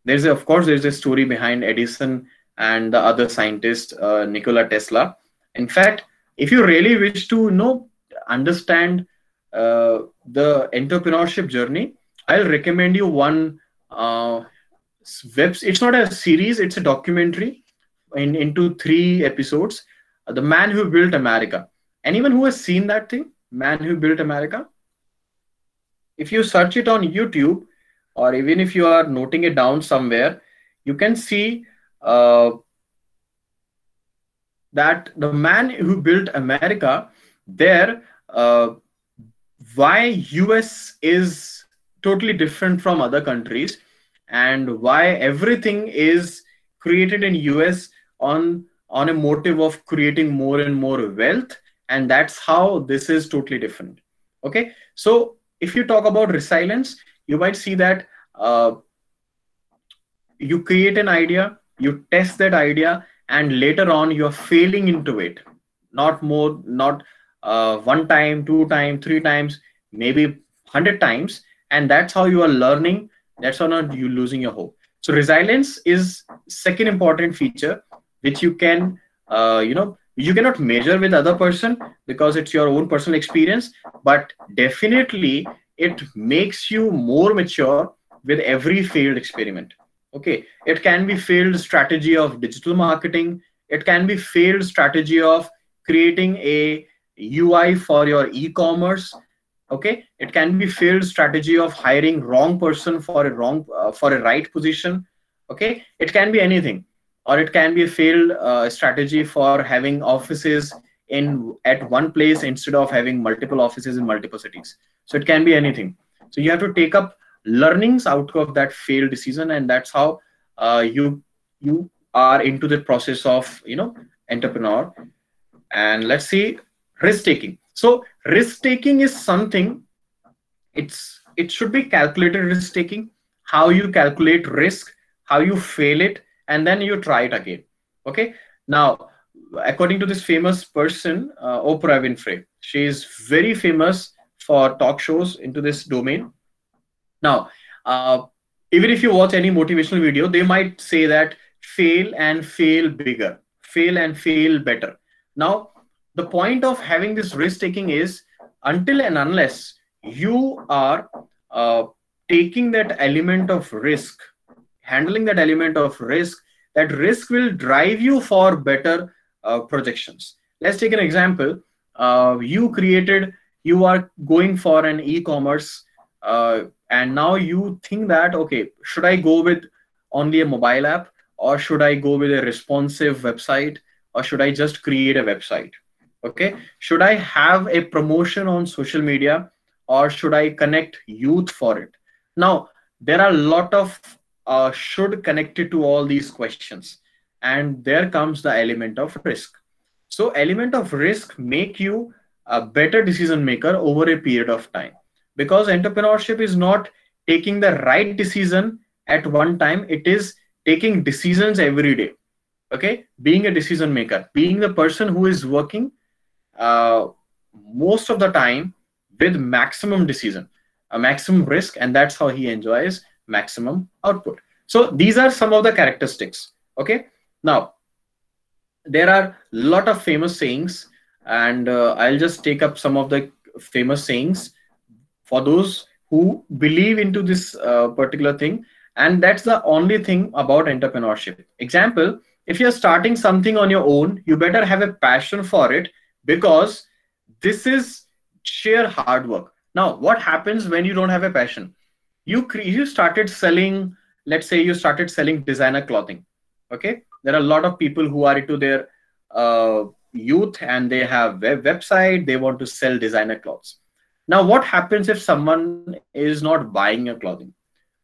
Of course there's a story behind Edison and the other scientist, Nikola Tesla. In fact, if you really wish to understand the entrepreneurship journey, I'll recommend you one it's not a series, it's a documentary into 3 episodes, The Man Who Built America. Anyone who has seen that thing, Man Who Built America? If you search it on YouTube, or even if you are noting it down somewhere, you can see that the man who built America, there, why US is totally different from other countries, and why everything is created in US on a motive of creating more and more wealth, and that's how this is totally different. Okay, so if you talk about resilience, you might see that you create an idea, you test that idea, and later on you're failing into it. Not 1 time, 2 times, 3 times, maybe 100 times, and that's how you are learning. That's how not you losing your hope. So resilience is second important feature, which you can you cannot measure with other person because it's your own personal experience, but definitely it makes you more mature with every failed experiment. Okay, it can be failed strategy of digital marketing, it can be failed strategy of creating a UI for your e-commerce. Okay, it can be failed strategy of hiring wrong person for a right position. Okay, it can be anything, or it can be a failed strategy for having offices at one place instead of having multiple offices in multiple cities. So it can be anything. So you have to take up learnings out of that failed decision, and that's how you are into the process of entrepreneur. And let's see, risk taking. So risk taking is something, it should be calculated risk taking, how you calculate risk, how you fail it, and then you try it again. Okay, now according to this famous person, Oprah Winfrey, she is very famous for talk shows into this domain. Now, even if you watch any motivational video, they might say that fail and fail bigger, fail and fail better. Now, the point of having this risk taking is until and unless you are taking that element of risk, handling that element of risk, that risk will drive you for better projections. Let's take an example. You are going for an e-commerce, and now you think that, okay, should I go with only a mobile app, or should I go with a responsive website, or should I just create a website? Okay, should I have a promotion on social media, or should I connect youth for it? Now, there are a lot of should connected to all these questions, and there comes the element of risk. So element of risk make you a better decision maker over a period of time, because entrepreneurship is not taking the right decision at one time, it is taking decisions every day. Okay, being a decision maker, being the person who is working most of the time with maximum decision, a maximum risk, and that's how he enjoys maximum output. So these are some of the characteristics. Okay, now there are a lot of famous sayings, and I'll just take up some of the famous sayings for those who believe into this particular thing. And that's the only thing about entrepreneurship. Example, if you're starting something on your own, you better have a passion for it, because this is sheer hard work. Now, what happens when you don't have a passion? You started selling, let's say you started selling designer clothing. Okay, there are a lot of people who are into their youth, and they have website, they want to sell designer clothes. Now, what happens if someone is not buying your clothing?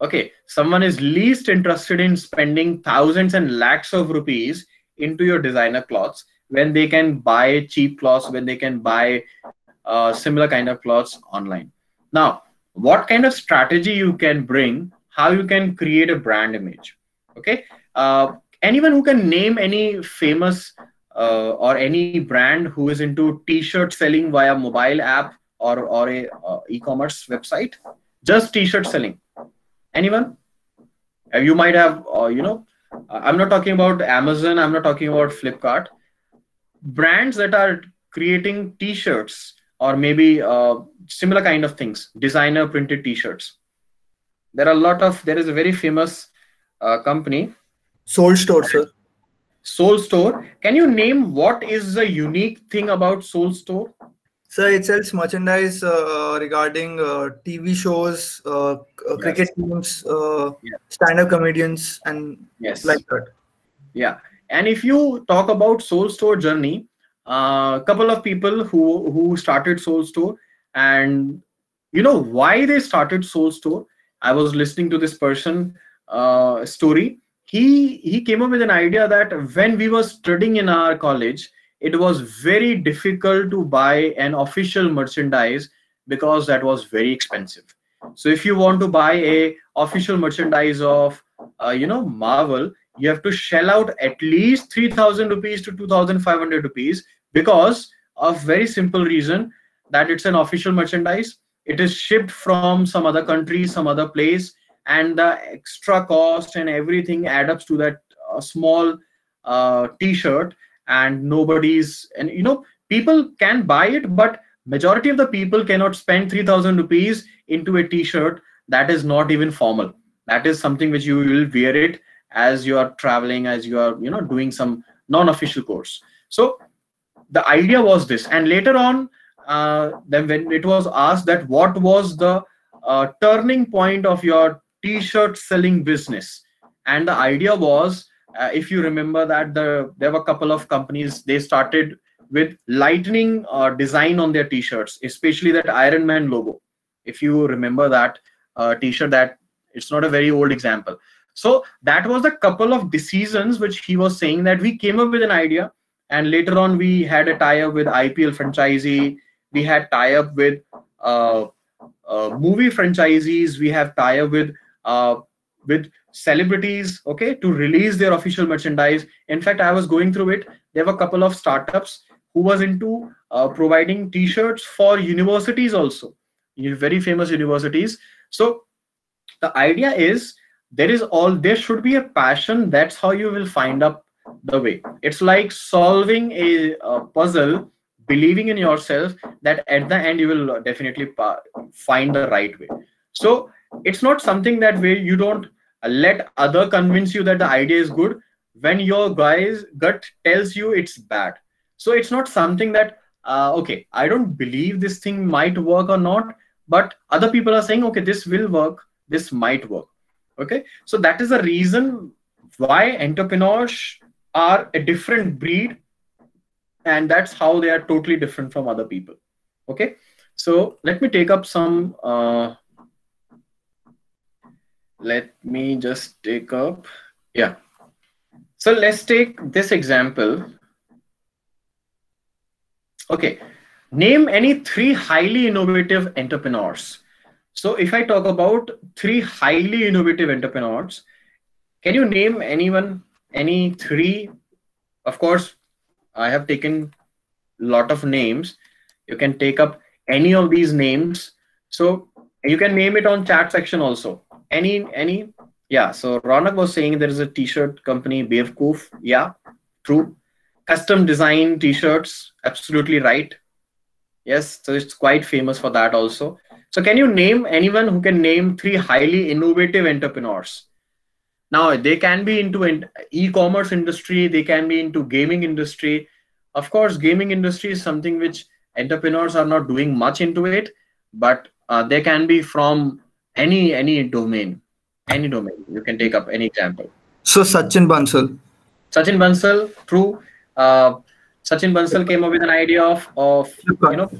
Okay, someone is least interested in spending thousands and lakhs of rupees into your designer clothes when they can buy cheap clothes, when they can buy similar kind of clothes online. Now, what kind of strategy you can bring, how you can create a brand image? Okay, anyone who can name any famous or any brand who is into t-shirt selling via mobile app or a e-commerce website, just t-shirt selling? Anyone? You might have, I'm not talking about Amazon, I'm not talking about Flipkart. Brands that are creating t-shirts or maybe similar kind of things, designer printed t-shirts. There is a very famous company. Soul Store, sir. Soul Store. Can you name what is the unique thing about Soul Store? Sir, it sells merchandise regarding TV shows, cricket teams, stand-up comedians, and like that. Yeah. And if you talk about Soul Store journey, a couple of people who started Soul Store, and you know why they started Soul Store. I was listening to this person story. He came up with an idea that when we were studying in our college, it was very difficult to buy an official merchandise because that was very expensive. So if you want to buy a official merchandise of Marvel, you have to shell out at least 3,000 rupees to 2,500 rupees, because of very simple reason that it's an official merchandise. It is shipped from some other country, some other place, and the extra cost and everything adds up to that small t-shirt. And people can buy it, but majority of the people cannot spend 3,000 rupees into a t-shirt that is not even formal. That is something which you will wear it as you are traveling, as you are doing some non-official course. So the idea was this, and later on then when it was asked that what was the turning point of your t-shirt selling business, and the idea was, if you remember that there were a couple of companies, they started with lightning design on their t-shirts, especially that Iron Man logo. If you remember that t-shirt, that it's not a very old example. So that was a couple of decisions which he was saying, that we came up with an idea, and later on we had a tie-up with IPL franchisee, we had tie-up with movie franchisees, we have tie-up with celebrities, okay, to release their official merchandise. In fact, I was going through it. there were a couple of startups who was into providing t-shirts for universities also, very famous universities. So the idea is there should be a passion. That's how you will find up the way. It's like solving a puzzle, believing in yourself that at the end you will definitely find the right way. So it's not something that way you don't let other convince you that the idea is good when your guy's gut tells you it's bad. So it's not something that okay, I don't believe this thing might work or not, but other people are saying okay, this will work, this might work. Okay, so that is the reason why entrepreneurs are a different breed, and that's how they are totally different from other people. Okay, so let me take up some let me just take up, yeah. So let's take this example. Okay, name any 3 highly innovative entrepreneurs. So if I talk about 3 highly innovative entrepreneurs, can you name anyone, any 3? Of course, I have taken a lot of names. You can take up any of these names. So you can name it on chat section also. Any, yeah. So Ronak was saying there is a t-shirt company, Bewkoof. Yeah, true. Custom design t-shirts, absolutely right. Yes, so it's quite famous for that also. So can you name anyone who can name 3 highly innovative entrepreneurs? Now they can be into e-commerce industry, they can be into gaming industry. Of course, gaming industry is something which entrepreneurs are not doing much into it, but they can be from any domain, any domain. You can take up any example. So Sachin Bansal. Sachin Bansal, true. Sachin Bansal came up with an idea of you know,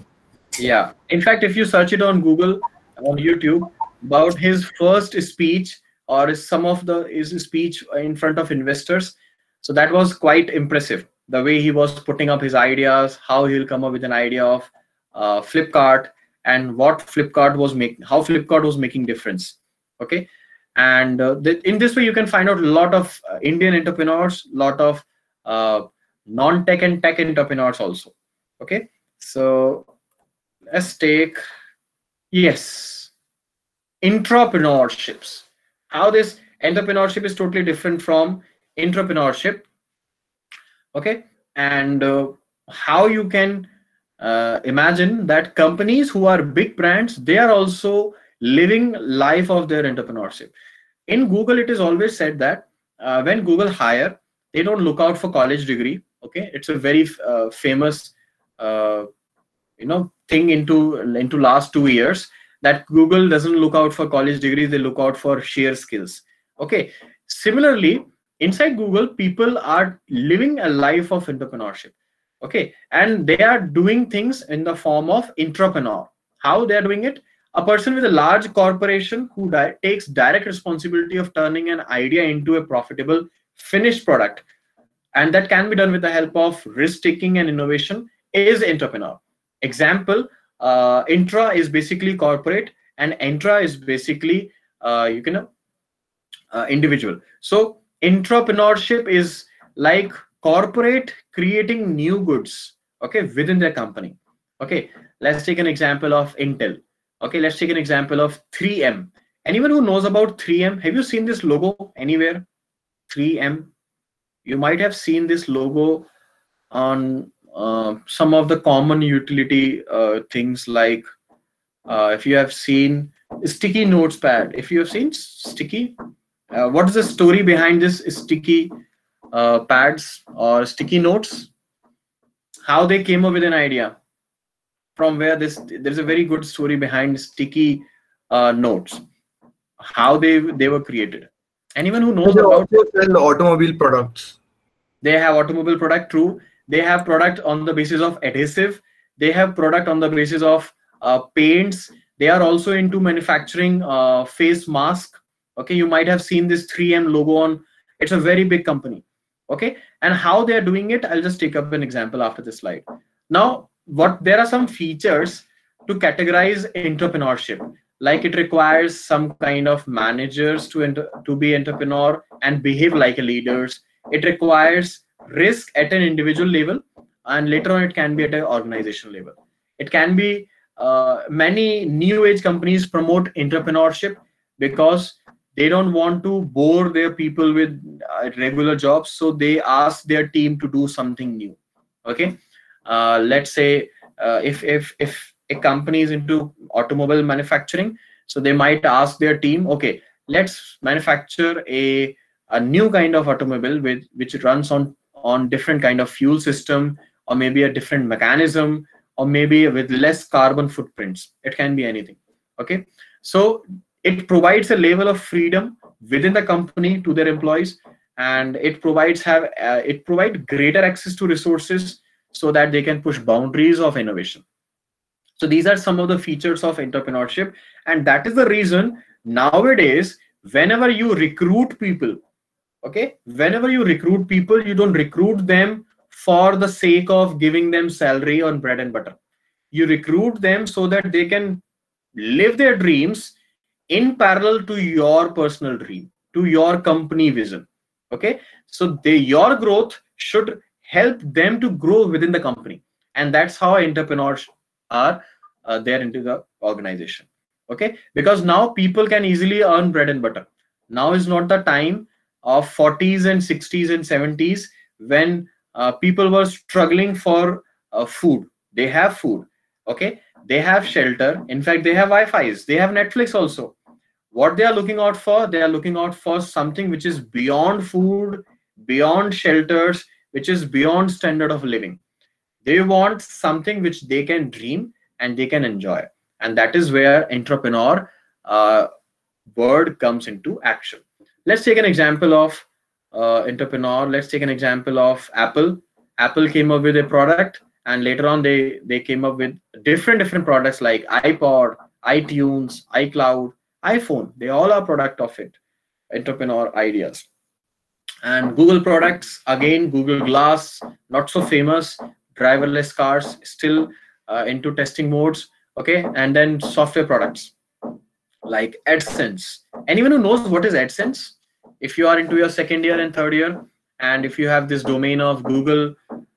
yeah. In fact, if you search it on Google, on YouTube, about his first speech or some of his speech in front of investors, so that was quite impressive. The way he was putting up his ideas, how he will come up with an idea of Flipkart and what Flipkart was making, how Flipkart was making difference. Okay, and in this way you can find out a lot of Indian entrepreneurs, lot of non-tech and tech entrepreneurs also. Okay, so let's take, yes, intrapreneurships. How this entrepreneurship is totally different from entrepreneurship. Okay, and how you can imagine that companies who are big brands, they are also living life of their entrepreneurship. In Google, it is always said that when Google hire, they don't look out for college degree. Okay, it's a very famous thing into last 2 years, that Google doesn't look out for college degrees, they look out for sheer skills. Okay, similarly inside Google, people are living a life of entrepreneurship. Okay, and they are doing things in the form of entrepreneur. How they are doing it? A person with a large corporation who takes direct responsibility of turning an idea into a profitable finished product, and that can be done with the help of risk taking and innovation, is entrepreneur. Example, intra is basically corporate and entra is basically individual. So entrepreneurship is like corporate creating new goods, okay, within their company. Okay, let's take an example of Intel. Okay, let's take an example of 3M. Anyone who knows about 3M, have you seen this logo anywhere? 3M, you might have seen this logo on some of the common utility things, like if you have seen sticky notes pad. If you have seen sticky, what is the story behind this sticky pads or sticky notes? How they came up with an idea? From where there's a very good story behind sticky notes. How they were created. Anyone who knows about sell automobile products. They have automobile product, true. They have product on the basis of adhesive. They have product on the basis of paints. They are also into manufacturing face mask. Okay, you might have seen this 3M logo on. It's a very big company. Okay, and how they are doing it, I'll just take up an example after this slide. Now, there are some features to categorize entrepreneurship. Like it requires some kind of managers to be entrepreneur and behave like a leaders. It requires risk at an individual level, and later on it can be at an organization level. It can be many new age companies promote entrepreneurship because they don't want to bore their people with regular jobs, so they ask their team to do something new. Okay, let's say if a company is into automobile manufacturing, so they might ask their team, okay, let's manufacture a new kind of automobile with which runs on different kind of fuel system, or maybe a different mechanism, or maybe with less carbon footprints. It can be anything. Okay, so it provides a level of freedom within the company to their employees, and it provides greater access to resources so that they can push boundaries of innovation. So these are some of the features of entrepreneurship, and that is the reason nowadays whenever you recruit people, okay, whenever you recruit people, you don't recruit them for the sake of giving them salary on bread and butter. You recruit them so that they can live their dreams in parallel to your personal dream, to your company vision. Okay, so your growth should help them to grow within the company, and that's how entrepreneurs are there into the organization. Okay, because now people can easily earn bread and butter. Now is not the time of 40s and 60s and 70s when people were struggling for food. They have food. Okay, they have shelter. In fact, they have Wi-Fi's. They have Netflix also. What they are looking out for, they are looking out for something which is beyond food, beyond shelters, which is beyond standard of living. They want something which they can dream and they can enjoy, and that is where entrepreneur word comes into action. Let's take an example of entrepreneur. Let's take an example of Apple. Apple came up with a product, and later on they came up with different products like iPod, iTunes, iCloud, iPhone. They all are product of it, entrepreneur ideas. And Google products, again, Google Glass, not so famous. Driverless cars, still into testing modes. Okay, and then software products like AdSense. Anyone who knows what is AdSense? If you are into your second year and third year, and if you have this domain of Google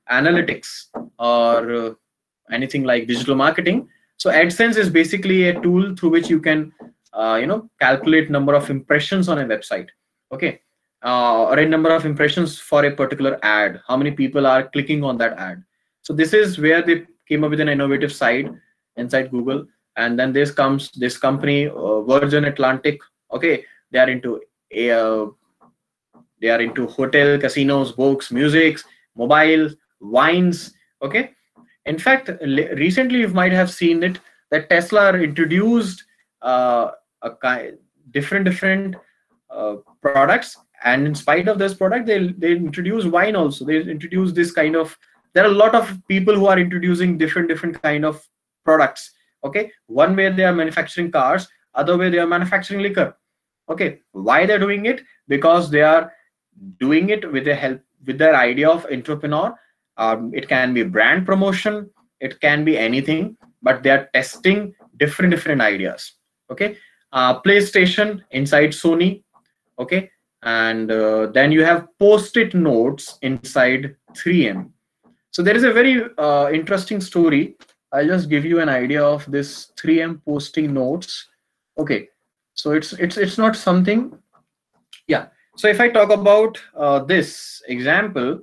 Analytics or anything like digital marketing, so AdSense is basically a tool through which you can calculate number of impressions on a website. Okay, or a number of impressions for a particular ad. How many people are clicking on that ad? So this is where they came up with an innovative side inside Google. And then this comes this company, Virgin Atlantic. Okay, they are into hotel, casinos, books, music, mobile, wines. Okay, in fact, recently you might have seen it that Tesla introduced different products, and in spite of this product, they introduce wine also. They introduce this kind of. There are a lot of people who are introducing different kind of products. Okay, one way they are manufacturing cars, other way they are manufacturing liquor. Okay, why they're doing it? Because they are doing it with their idea of entrepreneur. It can be brand promotion, it can be anything, but they are testing different ideas. Okay, PlayStation inside Sony. Okay, and then you have post-it notes inside 3M. So there is a very interesting story. I'll just give you an idea of this 3M posting notes. Okay, so it's not something. Yeah. So if I talk about this example,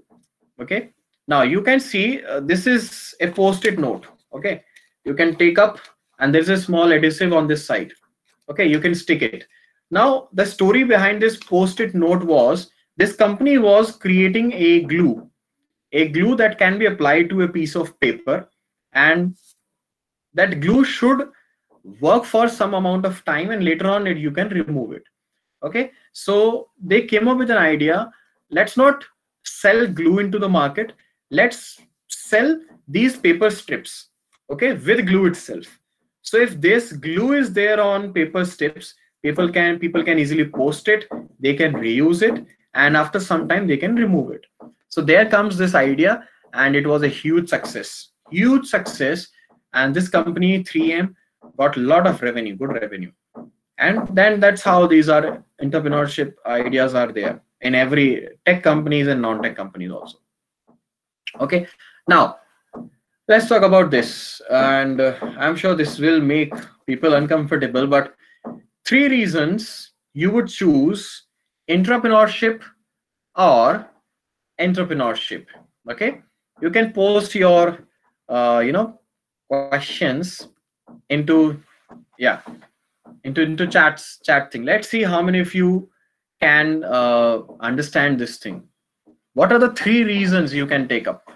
okay, now you can see this is a post-it note. Okay, you can take up, and there's a small adhesive on this side. Okay, you can stick it. Now the story behind this post-it note was this company was creating a glue that can be applied to a piece of paper, and that glue should work for some amount of time, and later on you can remove it. Okay, so they came up with an idea. Let's not sell glue into the market. Let's sell these paper strips, okay, with glue itself. So if this glue is there on paper strips, people can easily post it, they can reuse it, and after some time they can remove it. So there comes this idea, and it was a huge success. And this company 3M got a lot of revenue, good revenue. And then that's how these are entrepreneurship ideas are there in every tech companies and non-tech companies also. Okay, now let's talk about this, and I'm sure this will make people uncomfortable, but 3 reasons you would choose entrepreneurship or entrepreneurship. Okay, you can post your questions into, yeah, into chat thing. Let's see how many of you can understand this thing. What are the 3 reasons you can take up?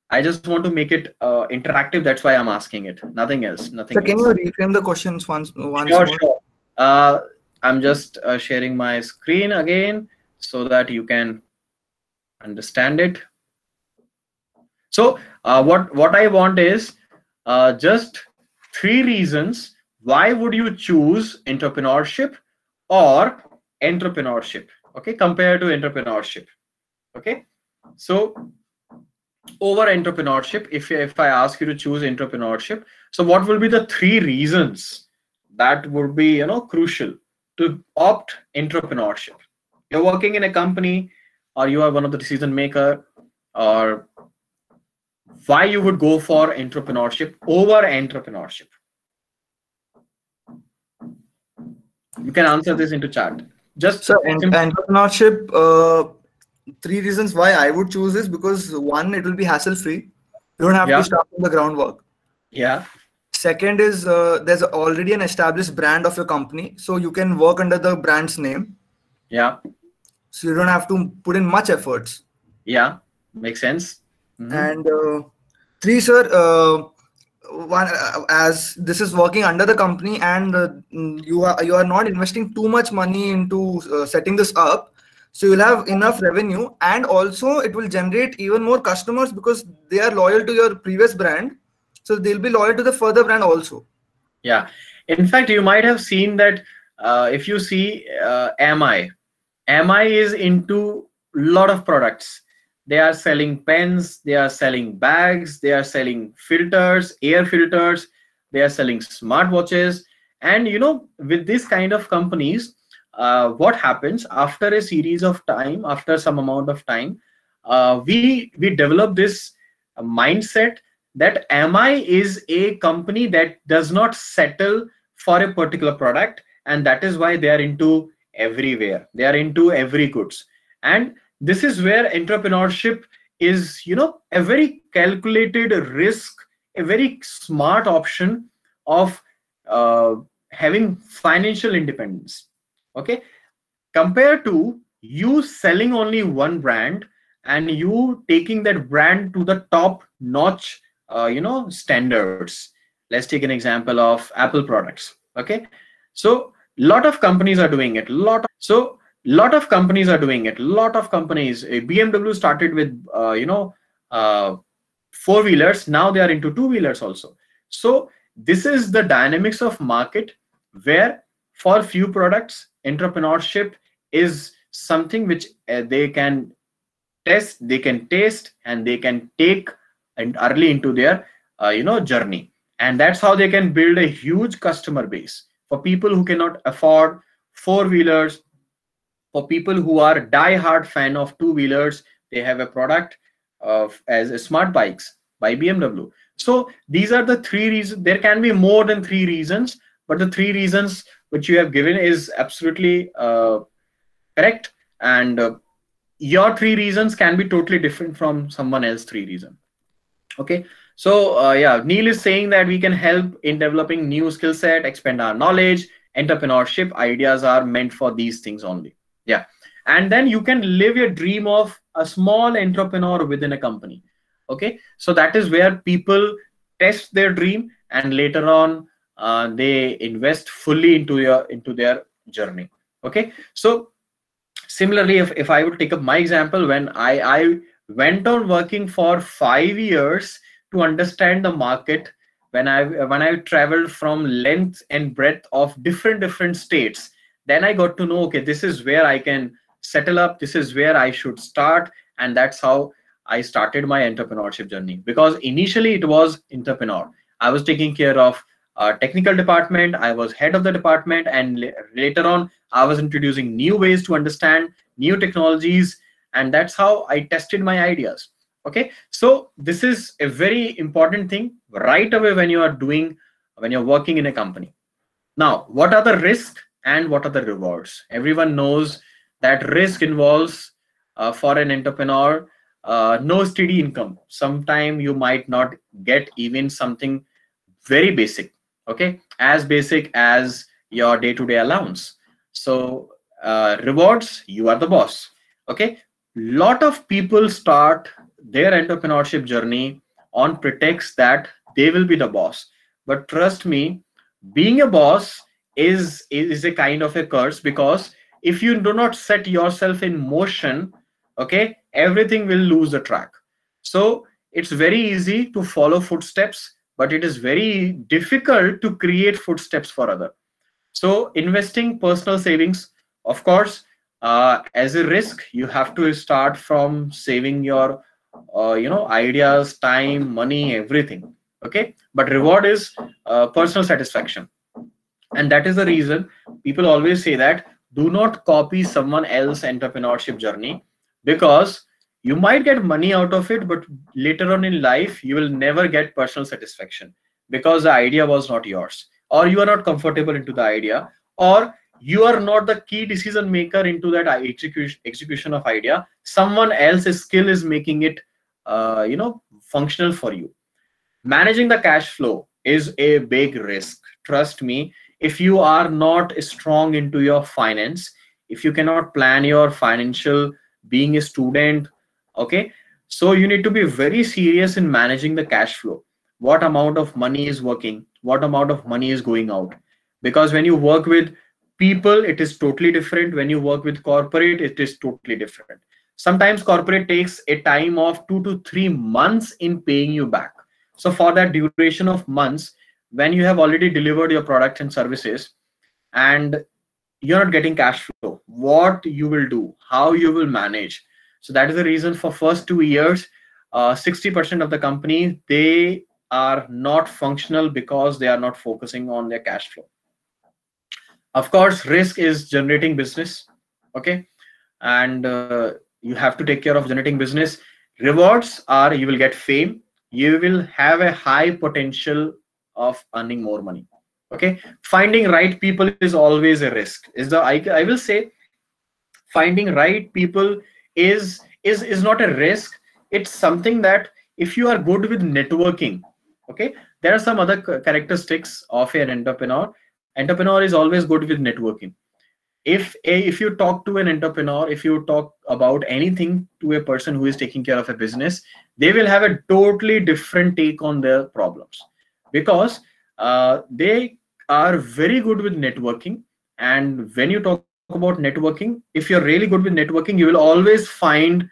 I just want to make it interactive. That's why I'm asking it. Nothing else. So Nothing can else. you reframe the questions once Sure, more? sure. I'm just sharing my screen again so that you can understand it. So what I want is just 3 reasons why would you choose entrepreneurship or entrepreneurship. Okay, compared to entrepreneurship. Okay, so over entrepreneurship, if I ask you to choose entrepreneurship, so what will be the 3 reasons that would be, crucial to opt entrepreneurship? You're working in a company, or you are one of the decision maker, or why you would go for entrepreneurship over entrepreneurship? You can answer this into chat. Just So entrepreneurship, 3 reasons why I would choose this, because one, it will be hassle free. You don't have Yeah. to start from the groundwork. Yeah. Second is there's already an established brand of your company, so you can work under the brand's name. Yeah. So you don't have to put in much efforts. Yeah. Makes sense. And 3, sir, one, as this is working under the company, and you are not investing too much money into setting this up, so you'll have enough revenue, and also it will generate even more customers because they are loyal to your previous brand, so they'll be loyal to the further brand also. Yeah. In fact, you might have seen that if you see MI is into a lot of products. They are selling pens, they are selling bags, they are selling filters, air filters, they are selling smartwatches. And with this kind of companies, what happens after a series of time, after some amount of time, we develop this mindset that MI is a company that does not settle for a particular product, and that is why they are into everywhere. They are into every goods. And this is where entrepreneurship is, a very calculated risk, a very smart option of uh, having financial independence. Okay, compared to you selling only one brand and you taking that brand to the top notch standards. Let's take an example of Apple products. Okay, so lot of companies are doing it. Lot of companies are doing it. Lot of companies. BMW started with uh, four-wheelers. Now they are into two-wheelers also. So this is the dynamics of market, where for few products entrepreneurship is something which they can test, they can taste, and they can take and early into their journey. And that's how they can build a huge customer base for people who cannot afford four-wheelers. For people who are die-hard fan of two-wheelers, they have a product of as a smart bikes by BMW. So these are the 3 reasons. There can be more than 3 reasons, but the 3 reasons which you have given is absolutely correct. And your 3 reasons can be totally different from someone else's 3 reasons. Okay, so yeah, Neil is saying that we can help in developing new skill set, expand our knowledge. Entrepreneurship ideas are meant for these things only. Yeah, and then you can live your dream of a small entrepreneur within a company. Okay, so that is where people test their dream, and later on they invest fully into their journey. Okay, so similarly, if I would take up my example, when I went on working for 5 years to understand the market, when I traveled from length and breadth of different states, then I got to know, okay, this is where I can settle up, this is where I should start. And that's how I started my entrepreneurship journey. Because initially it was entrepreneur, I was taking care of technical department, I was head of the department, and later on I was introducing new ways to understand new technologies, and that's how I tested my ideas. Okay, so this is a very important thing right away when you're working in a company. Now, what are the risks and what are the rewards? Everyone knows that risk involves, for an entrepreneur, no steady income. Sometime you might not get even something very basic, okay, as basic as your day-to-day allowance. So rewards, you are the boss. Okay, lot of people start their entrepreneurship journey on pretext that they will be the boss, but trust me, being a boss is a kind of a curse, because if you do not set yourself in motion, okay, everything will lose the track. So it's very easy to follow footsteps, but it is very difficult to create footsteps for other. So investing personal savings, of course, as a risk, you have to start from saving your ideas, time, money, everything. Okay, but reward is personal satisfaction. And that is the reason people always say that do not copy someone else's entrepreneurship journey, because you might get money out of it, but later on in life you will never get personal satisfaction, because the idea was not yours, or you are not comfortable into the idea, or you are not the key decision maker into that execution of idea. Someone else's skill is making it functional for you. Managing the cash flow is a big risk, trust me. If you are not strong into your finance, if you cannot plan your financial, being a student, okay, so you need to be very serious in managing the cash flow. What amount of money is working, what amount of money is going out, because when you work with people it is totally different, when you work with corporate it is totally different. Sometimes corporate takes a time of 2 to 3 months in paying you back. So for that duration of months, when you have already delivered your products and services and you're not getting cash flow, what you will do, how you will manage. So that is the reason for first 2 years, 60% of the company, they are not functional because they are not focusing on their cash flow. Of course, risk is generating business, okay, and you have to take care of generating business. Rewards are you will get fame, you will have a high potential of earning more money. Okay, finding right people is always a risk. I will say finding right people is not a risk. It's something that if you are good with networking, okay, there are some other characteristics of an entrepreneur. Entrepreneur is always good with networking. If you talk to an entrepreneur, if you talk about anything to a person who is taking care of a business, they will have a totally different take on their problems, because they are very good with networking. And when you talk about networking, if you're really good with networking, you will always find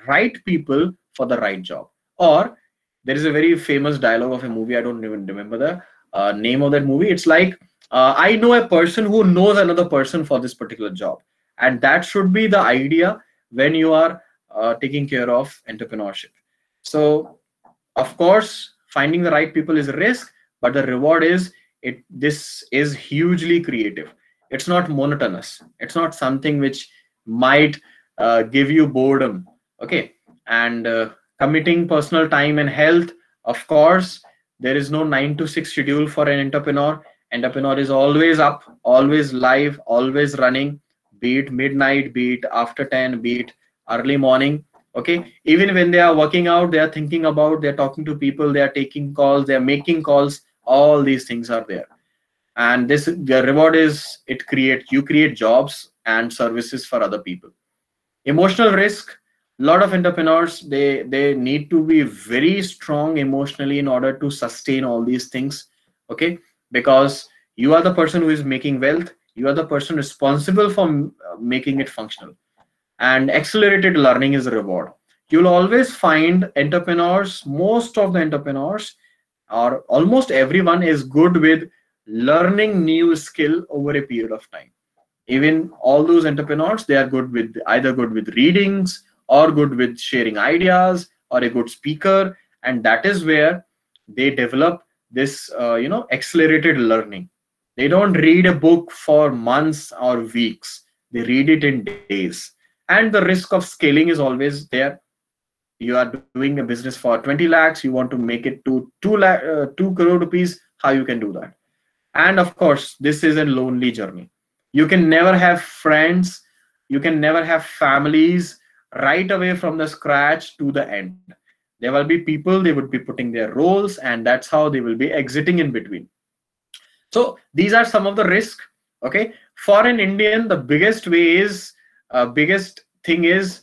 right people for the right job. Or there is a very famous dialogue of a movie, I don't even remember the name of that movie. It's like, I know a person who knows another person for this particular job. And that should be the idea when you are taking care of entrepreneurship. So of course, finding the right people is a risk, but the reward is this is hugely creative. It's not monotonous. It's not something which might give you boredom. Okay, and committing personal time and health. Of course, there is no 9 to 6 schedule for an entrepreneur. Entrepreneur is always up, always live, always running, be it midnight, be it after 10, be it early morning. Okay, even when they are working out, they are thinking about, they're talking to people, they are taking calls, they're making calls, all these things are there. And this, the reward is you create jobs and services for other people. Emotional risk, a lot of entrepreneurs, they need to be very strong emotionally in order to sustain all these things. Okay, because you are the person who is making wealth, you are the person responsible for making it functional. And accelerated learning is a reward. You'll always find entrepreneurs, most of the entrepreneurs or almost everyone is good with learning new skill over a period of time. Even all those entrepreneurs, they are good with either good with readings or good with sharing ideas or a good speaker. And that is where they develop this accelerated learning. They don't read a book for months or weeks, they read it in days. And the risk of scaling is always there. You are doing a business for 20 lakhs, you want to make it to 2 crore rupees, how you can do that? And of course, this is a lonely journey. You can never have friends, you can never have families right away from the scratch to the end. There will be people, they would be putting their roles, and that's how they will be exiting in between. So these are some of the risk. Okay, for an Indian, the biggest way is biggest thing is,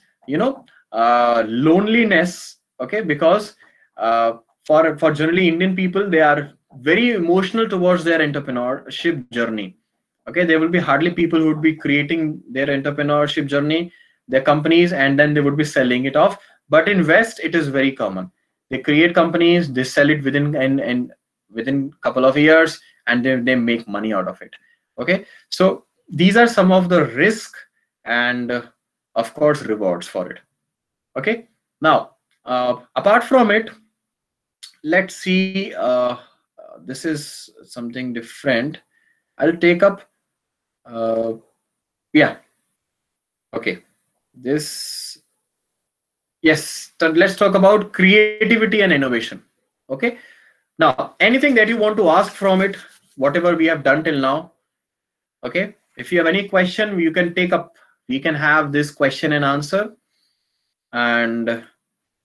loneliness. Okay, because for generally Indian people, they are very emotional towards their entrepreneurship journey. Okay, there will be hardly people who would be creating their entrepreneurship journey, their companies, and then they would be selling it off. But in West, it is very common. They create companies, they sell it within within couple of years, and they make money out of it. Okay, so these are some of the risk and of course rewards for it. Okay, now apart from it, let's see. This is something different. I'll take up. Yeah. Okay. This. Yes. Let's talk about creativity and innovation. Okay. Now, anything that you want to ask from it, whatever we have done till now. Okay. If you have any question, you can take up. We can have this question and answer. And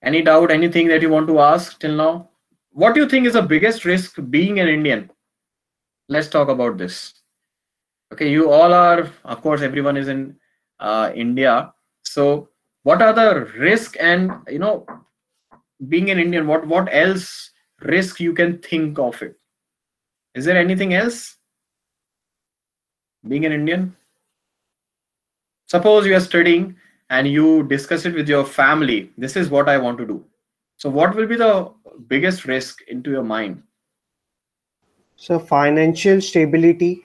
any doubt, anything that you want to ask till now? What do you think is the biggest risk being an Indian? Let's talk about this. Okay, you all are, of course, everyone is in India. So what are the risk and, being an Indian, what else risk you can think of it? Is there anything else? Being an Indian? Suppose you are studying and you discuss it with your family. This is what I want to do. So what will be the biggest risk into your mind? So financial stability.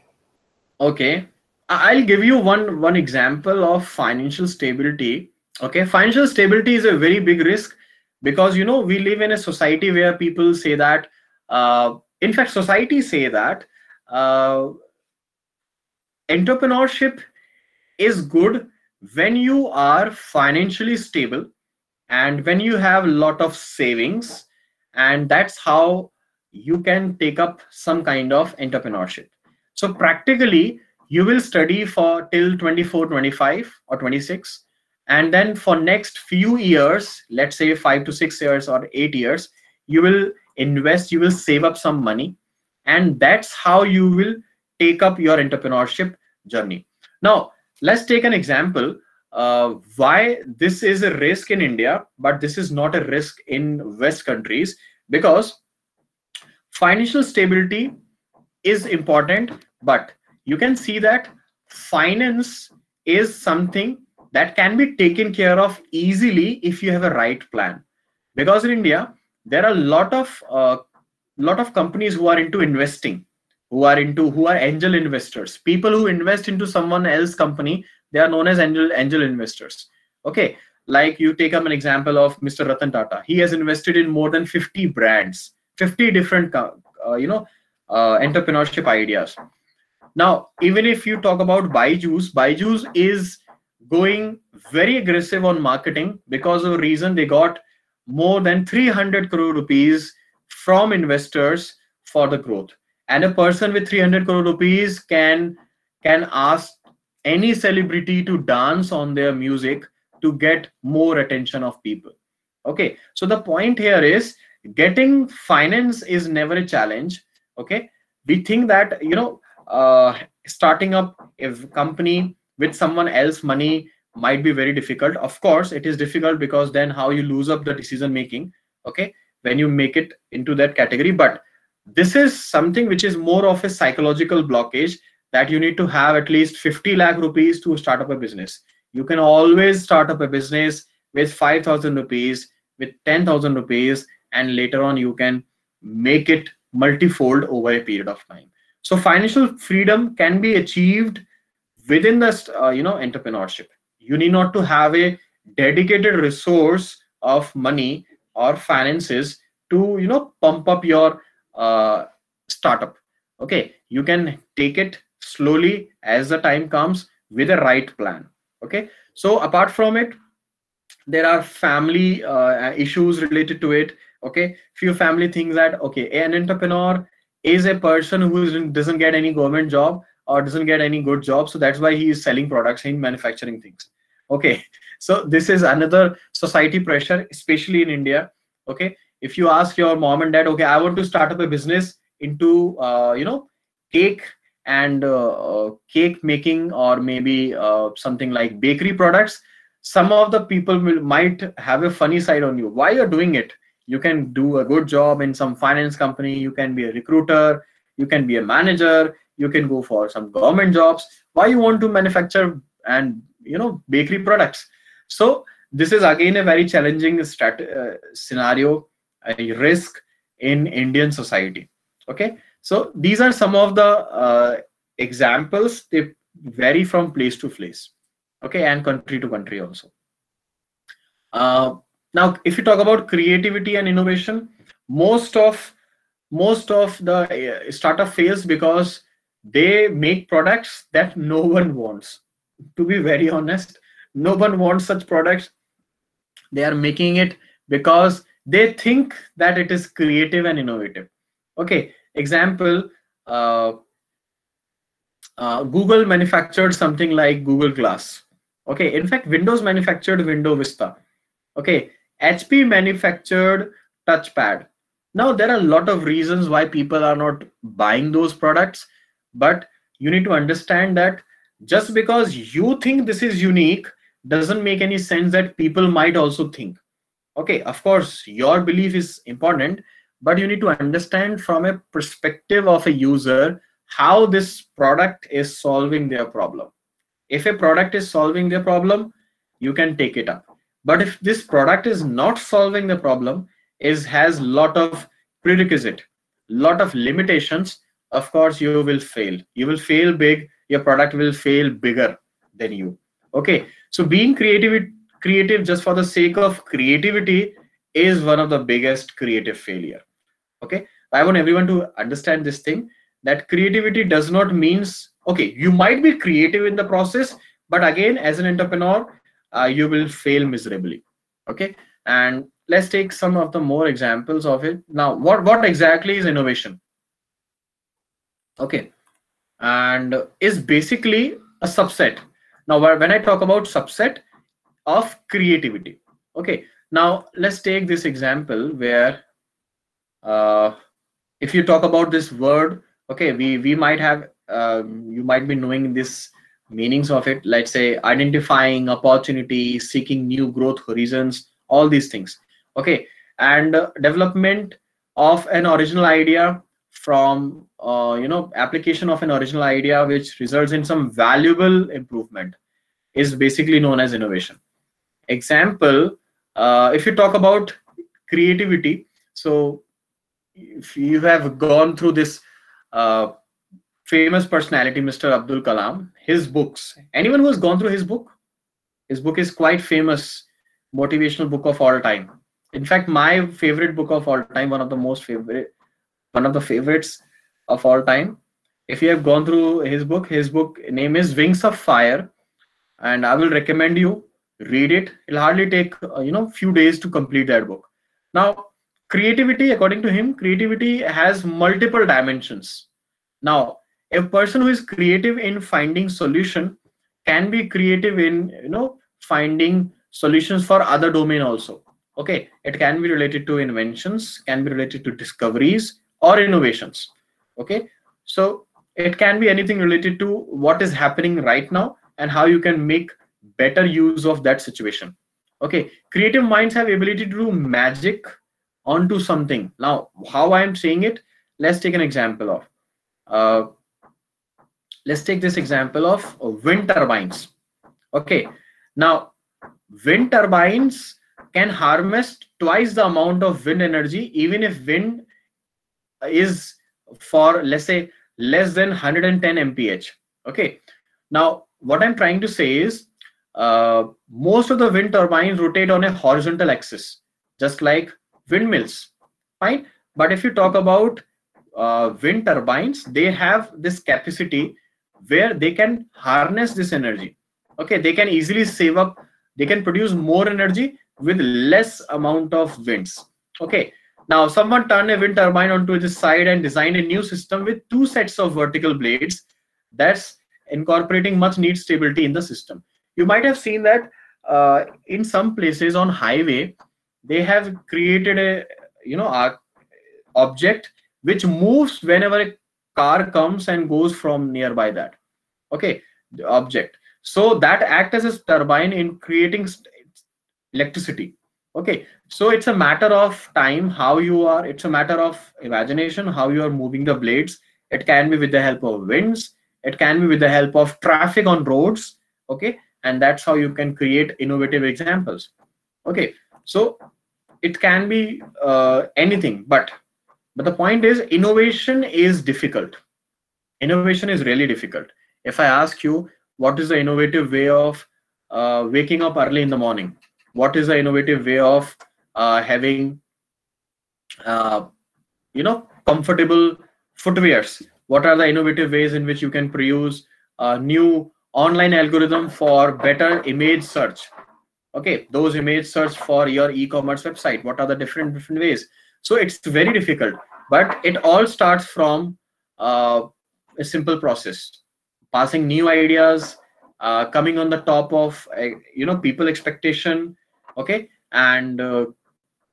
Okay, I'll give you one example of financial stability. Okay, financial stability is a very big risk because we live in a society where people say that in fact society say that entrepreneurship is good when you are financially stable and when you have a lot of savings, and that's how you can take up some kind of entrepreneurship. So practically you will study for till 24, 25 or 26, and then for next few years, let's say 5 to 6 years or 8 years, you will invest, you will save up some money, and that's how you will take up your entrepreneurship journey. Now let's take an example why this is a risk in India, but this is not a risk in West countries, because financial stability is important, but you can see that finance is something that can be taken care of easily if you have a right plan. Because in India, there are a lot of companies who are into investing, who are angel investors. People who invest into someone else's company, they are known as angel investors. Okay, like you take up an example of Mr. Ratan Tata. He has invested in more than 50 brands, 50 different entrepreneurship ideas. Now, even if you talk about Byju's is going very aggressive on marketing because of a reason they got more than 300 crore rupees from investors for the growth. And a person with 300 crore rupees can ask any celebrity to dance on their music to get more attention of people. Okay, so the point here is getting finance is never a challenge. Okay, we think that starting up a company with someone else money might be very difficult. Of course it is difficult, because then how you lose up the decision making, okay, when you make it into that category. But this is something which is more of a psychological blockage, that you need to have at least 50 lakh rupees to start up a business. You can always start up a business with 5,000 rupees, with 10,000 rupees, and later on you can make it multifold over a period of time. So financial freedom can be achieved within the entrepreneurship. You need not to have a dedicated resource of money or finances to pump up your startup. Okay, you can take it slowly as the time comes with a right plan. Okay, so apart from it, there are family issues related to it. Okay, few family things that, okay, an entrepreneur is a person who doesn't get any government job or doesn't get any good job, so that's why he is selling products in manufacturing things. Okay, so this is another society pressure, especially in India. Okay, if you ask your mom and dad, okay, I want to start up a business into cake and cake making, or maybe something like bakery products, some of the people might have a funny side on you. Why you're doing it? You can do a good job in some finance company, you can be a recruiter, you can be a manager, you can go for some government jobs. Why you want to manufacture and bakery products? So this is again a very challenging scenario, a risk in Indian society. Okay, so these are some of the examples. They vary from place to place, okay, and country to country also. Now, if you talk about creativity and innovation, most of the startup fails because they make products that no one wants. To be very honest, no one wants such products. They are making it because they think that it is creative and innovative. Okay, example, Google manufactured something like Google Glass. Okay, in fact, Windows manufactured Windows Vista. Okay, HP manufactured touchpad. Now there are a lot of reasons why people are not buying those products, but you need to understand that just because you think this is unique doesn't make any sense that people might also think. Okay, of course your belief is important, but you need to understand from a perspective of a user how this product is solving their problem. If a product is solving their problem, you can take it up. But if this product is not solving the problem, has lot of prerequisite, lot of limitations, of course you will fail. You will fail big. Your product will fail bigger than you. Okay, so being creative just for the sake of creativity is one of the biggest creative failure. Okay, I want everyone to understand this thing, that creativity does not means, okay, you might be creative in the process, but again, as an entrepreneur, you will fail miserably. Okay, and let's take some of the more examples of it. Now, what exactly is innovation? Okay, and is basically a subset. Now, when I talk about subset of creativity, okay, now let's take this example where if you talk about this word, okay, we might have you might be knowing this meanings of it. Let's say identifying opportunity, seeking new growth horizons, all these things. Okay, and development of an original idea from application of an original idea which results in some valuable improvement is basically known as innovation. Example, if you talk about creativity, so if you have gone through this famous personality, Mr. Abdul Kalam, his books, anyone who has gone through his book is quite famous, motivational book of all time. In fact, my favorite book of all time, one of the favorites of all time. If you have gone through his book name is Wings of Fire, and I will recommend you read it. It'll hardly take few days to complete that book. Now, creativity, according to him, creativity has multiple dimensions. Now, a person who is creative in finding solution can be creative in finding solutions for other domain also. Okay, it can be related to inventions, can be related to discoveries or innovations. Okay, so it can be anything related to what is happening right now and how you can make better use of that situation. Okay, creative minds have ability to do magic onto something. Now, how I am saying it, let's take an example of let's take this example of wind turbines. Okay, now wind turbines can harness twice the amount of wind energy, even if wind is for, let's say, less than 110 mph. Okay, now what I'm trying to say is most of the wind turbines rotate on a horizontal axis, just like windmills. Fine, but if you talk about wind turbines, they have this capacity where they can harness this energy. Okay, they can easily save up They can produce more energy with less amount of winds. Okay. Now, someone turned a wind turbine onto its side and designed a new system with 2 sets of vertical blades that's incorporating much need stability in the system. You might have seen that in some places on highway, they have created a object which moves whenever a car comes and goes from nearby that. Okay, the object. So that acts as a turbine in creating electricity. Okay, so it's a matter of time how you are, it's a matter of imagination how you are moving the blades. It can be with the help of winds, it can be with the help of traffic on roads. Okay, and that's how you can create innovative examples. Okay, so it can be anything, but the point is innovation is difficult. Innovation is really difficult. If I ask you what is the innovative way of waking up early in the morning, what is the innovative way of having comfortable footwears, what are the innovative ways in which you can produce a new online algorithm for better image search? Okay, those image search for your e-commerce website, what are the different ways? So it's very difficult, but it all starts from a simple process, passing new ideas, coming on the top of people expectation. Okay, and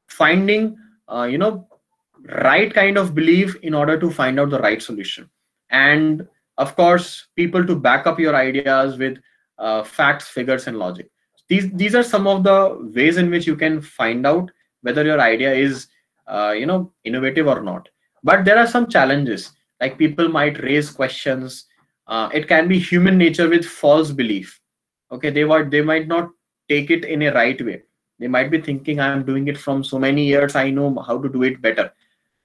finding right kind of belief in order to find out the right solution, and of course people to back up your ideas with facts, figures, and logic. These are some of the ways in which you can find out whether your idea is innovative or not. But there are some challenges, like people might raise questions. It can be human nature with false belief. Okay, they might not take it in a right way. They might be thinking, I'm doing it from so many years, I know how to do it better.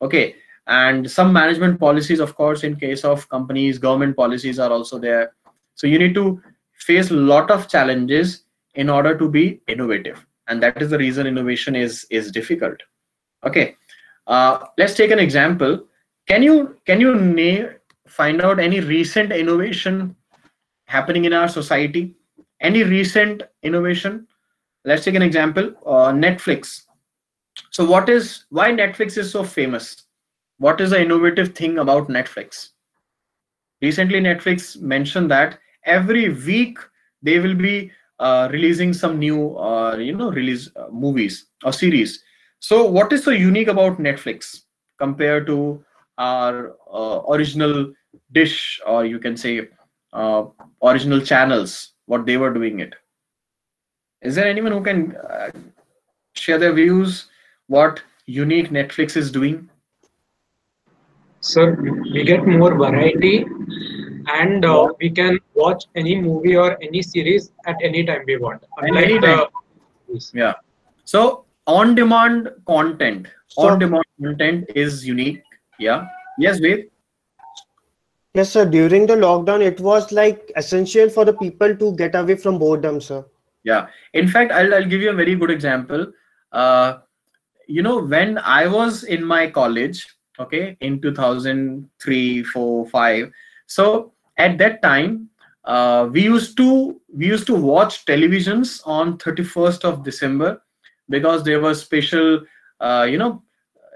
Okay, and some management policies, of course, in case of companies, government policies are also there. So you need to face a lot of challenges in order to be innovative, and that is the reason innovation is difficult. Okay, let's take an example. Can you find out any recent innovation happening in our society? Any recent innovation? Let's take an example. Netflix. So why Netflix is so famous? What is the innovative thing about Netflix? Recently, Netflix mentioned that every week they will be releasing some new movies or series. So what is so unique about Netflix compared to our original dish, or you can say original channels, what they were doing it? Is there anyone who can share their views what unique Netflix is doing? Sir, we get more variety, and we can watch any movie or any series at any time we want. Unlike the movies. Yeah. So on-demand content is unique. Yeah. Yes, Ved? Yes, sir. During the lockdown, it was like essential for the people to get away from boredom, sir. Yeah. In fact, I'll give you a very good example. When I was in my college, okay, in 2003, 4, 5. So at that time, we used to watch televisions on 31st of December, because there were special,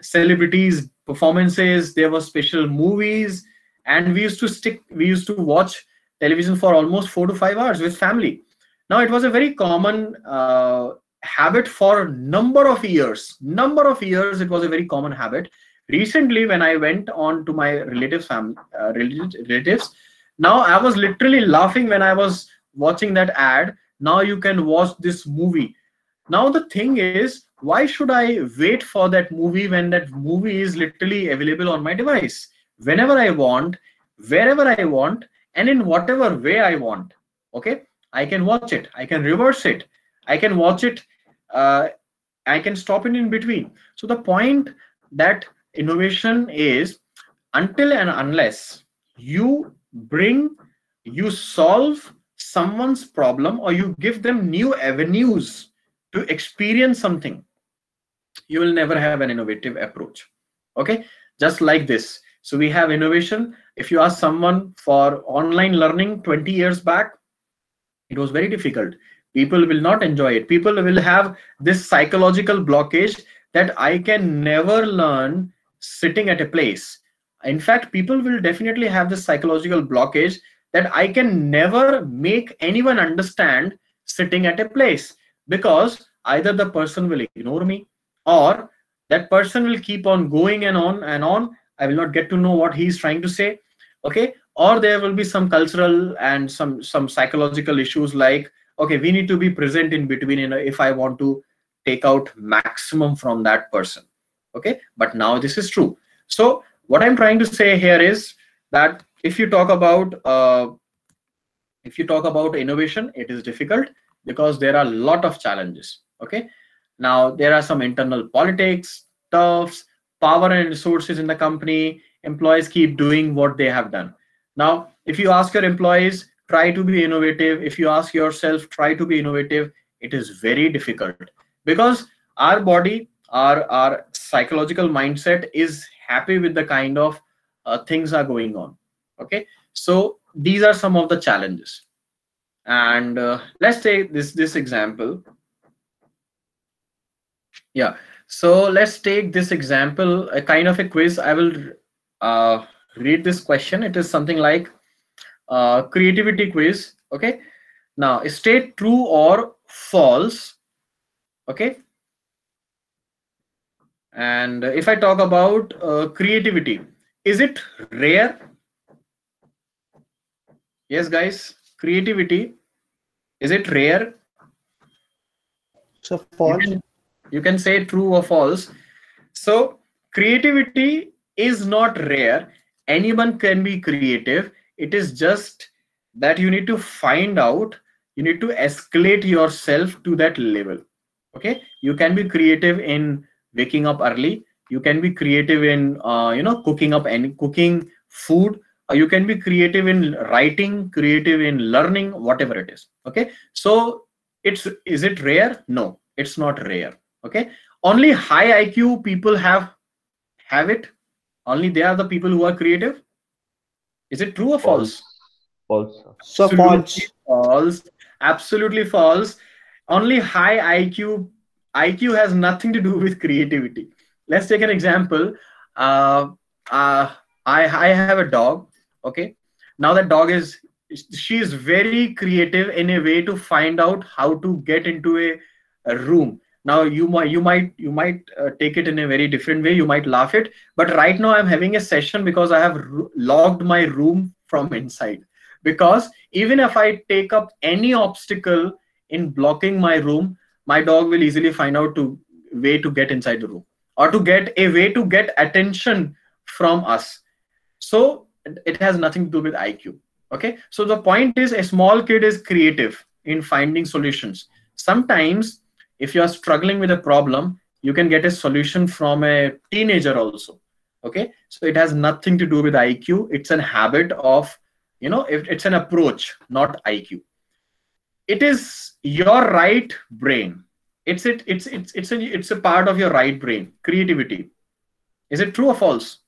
celebrities performances, there were special movies, and we used to watch television for almost 4 to 5 hours with family. Now it was a very common habit for number of years. It was a very common habit. Recently, when I went on to my relatives, now I was literally laughing when I was watching that ad. Now you can watch this movie. Now the thing is, why should I wait for that movie when that movie is literally available on my device? Whenever I want, wherever I want, and in whatever way I want. Okay, I can watch it. I can reverse it. I can watch it. I can stop it in between. So the point that innovation is, until and unless you solve someone's problem, or you give them new avenues to experience something, you will never have an innovative approach. Okay, just like this. So we have innovation. If you ask someone for online learning 20 years back, it was very difficult. People will not enjoy it. People will have this psychological blockage that I can never learn sitting at a place. In fact, people will definitely have this psychological blockage that I can never make anyone understand sitting at a place, because either the person will ignore me, or that person will keep on going and on and on. I will not get to know what he's trying to say. Okay, or there will be some cultural and some psychological issues like, okay, we need to be present in between, if I want to take out maximum from that person. Okay, but now this is true. So what I'm trying to say here is that if you talk about innovation, it is difficult because there are a lot of challenges. Okay, now there are some internal politics, turfs, power and resources in the company. Employees keep doing what they have done. Now, if you ask your employees, try to be innovative. If you ask yourself, try to be innovative, it is very difficult, because our body, our psychological mindset is happy with the kind of things are going on. Okay, so these are some of the challenges. And let's take this example. Yeah, so let's take this example, a kind of a quiz. I will read this question. It is something like creativity quiz. Okay, now state true or false. Okay, and if I talk about creativity, is it rare? Yes, guys, creativity, is it rare? So false. You can say true or false. So creativity is not rare. Anyone can be creative. It is just that you need to find out, you need to escalate yourself to that level. Okay, you can be creative in waking up early. You can be creative in cooking food. Or you can be creative in writing, creative in learning, whatever it is. Okay, so is it rare? No, it's not rare. Okay, only high IQ people have it. Only they are the people who are creative. Is it true or false? False. So Absolutely false. false. Absolutely false. Only high IQ has nothing to do with creativity. Let's take an example. Uh, I have a dog. Okay, now that dog she is very creative in a way to find out how to get into a room. Now you might take it in a very different way. You might laugh it, but right now I'm having a session because I have logged my room from inside. Because even if I take up any obstacle in blocking my room, my dog will easily find out to way to get inside the room, or to get a way to get attention from us. So it has nothing to do with IQ. Okay, so the point is, a small kid is creative in finding solutions. Sometimes if you are struggling with a problem, you can get a solution from a teenager also. Okay, so it has nothing to do with IQ. It's a habit of, it's an approach, not IQ. It is your right brain. It's a part of your right brain, creativity. Is it true or false?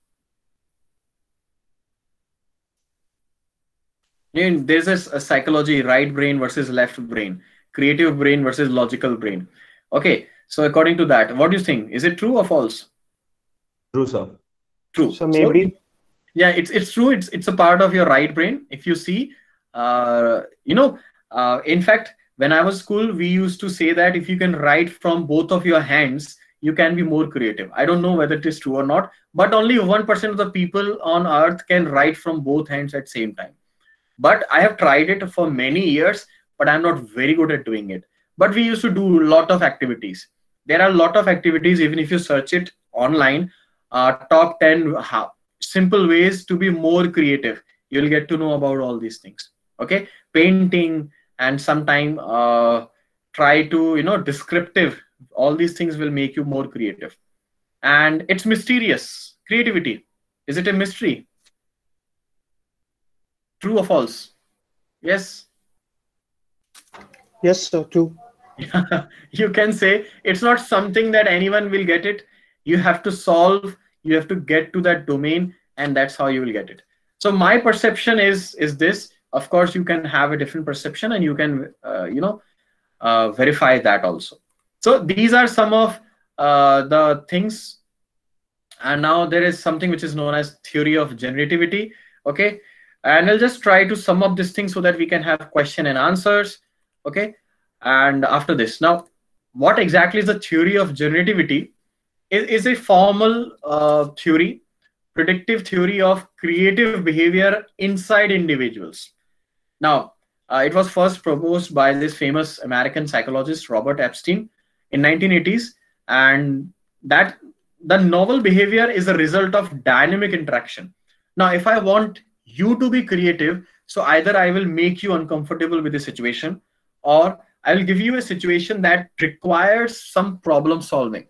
There's a psychology, right brain versus left brain, creative brain versus logical brain. Okay, so according to that, what do you think? Is it true or false? True, sir. True. So maybe. Yeah, it's true. It's a part of your right brain. If you see, in fact, when I was school, we used to say that if you can write from both of your hands, you can be more creative. I don't know whether it is true or not, but only 1% of the people on earth can write from both hands at the same time. But I have tried it for many years, but I'm not very good at doing it. But we used to do a lot of activities. There are a lot of activities, even if you search it online, top 10 simple ways to be more creative. You'll get to know about all these things. Okay, painting, and sometime try to, descriptive. All these things will make you more creative. And it's mysterious. Creativity. Is it a mystery? True or false? Yes. Yes, sir. True. You can say it's not something that anyone will get it. You have to solve, you have to get to that domain, and that's how you will get it. So my perception is this. Of course, you can have a different perception, and you can verify that also. So these are some of the things. And now there is something which is known as theory of generativity. Okay, and I'll just try to sum up this thing so that we can have question and answers. Okay, and after this, now what exactly is the theory of generativity? Is a formal theory, predictive theory of creative behavior inside individuals. Now, it was first proposed by this famous American psychologist Robert Epstein in 1980s, and that the novel behavior is a result of dynamic interaction. Now, if I want you to be creative, so either I will make you uncomfortable with the situation, or I will give you a situation that requires some problem solving.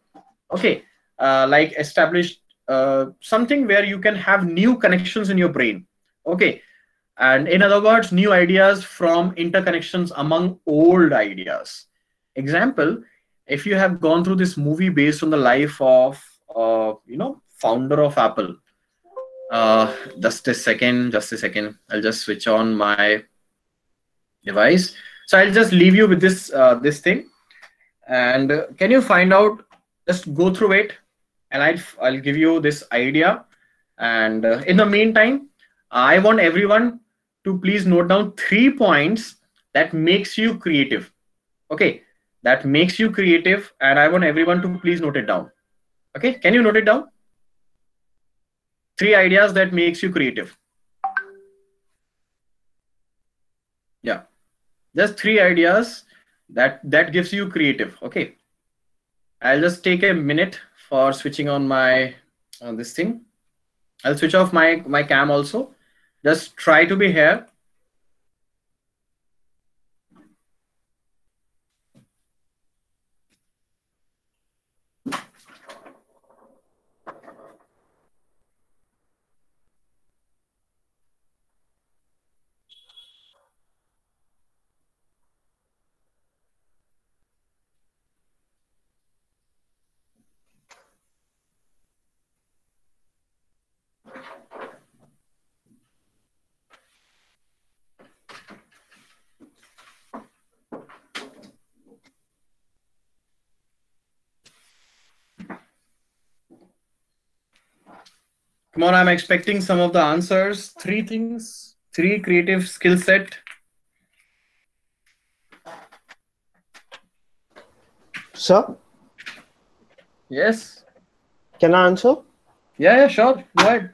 Okay, like establish something where you can have new connections in your brain. Okay, and in other words, new ideas from interconnections among old ideas. Example, if you have gone through this movie based on the life of founder of Apple. Just a second. I'll just switch on my device. So I'll just leave you with this this thing, and can you find out? Just go through it, and I'll give you this idea. And in the meantime, I want everyone to please note down 3 points that makes you creative. Okay, that makes you creative, and I want everyone to please note it down. Okay, can you note it down? 3 ideas that makes you creative. Yeah, just 3 ideas that gives you creative. Okay, I'll just take a minute for switching on my this thing. I'll switch off my cam also. Just try to be here. Come on, I'm expecting some of the answers. 3 things, 3 creative skill set. Sir, Yes. can I answer? Yeah, sure. Go ahead.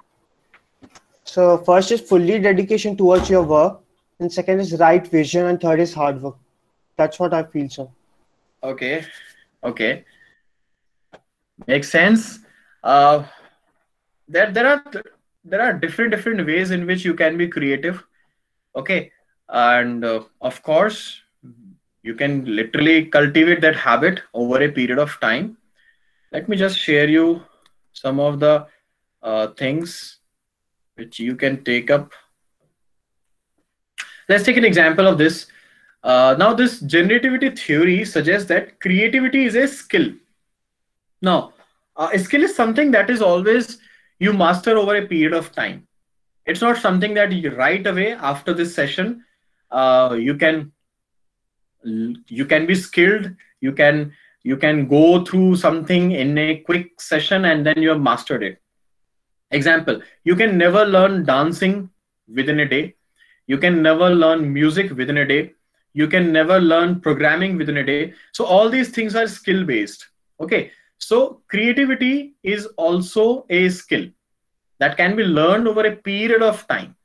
So first is fully dedication towards your work, and second is right vision, and third is hard work. That's what I feel, sir. Okay. Okay. Makes sense. There are different ways in which you can be creative. Okay, and of course you can literally cultivate that habit over a period of time. Let me just share you some of the things which you can take up. Let's take an example of this. Now this generativity theory suggests that creativity is a skill. Now a skill is something that is always you master over a period of time. It's not something that you right away after this session you can be skilled. You can go through something in a quick session and then you have mastered it. Example, you can never learn dancing within a day. You can never learn music within a day. You can never learn programming within a day. So all these things are skill based. Okay, so creativity is also a skill that can be learned over a period of time,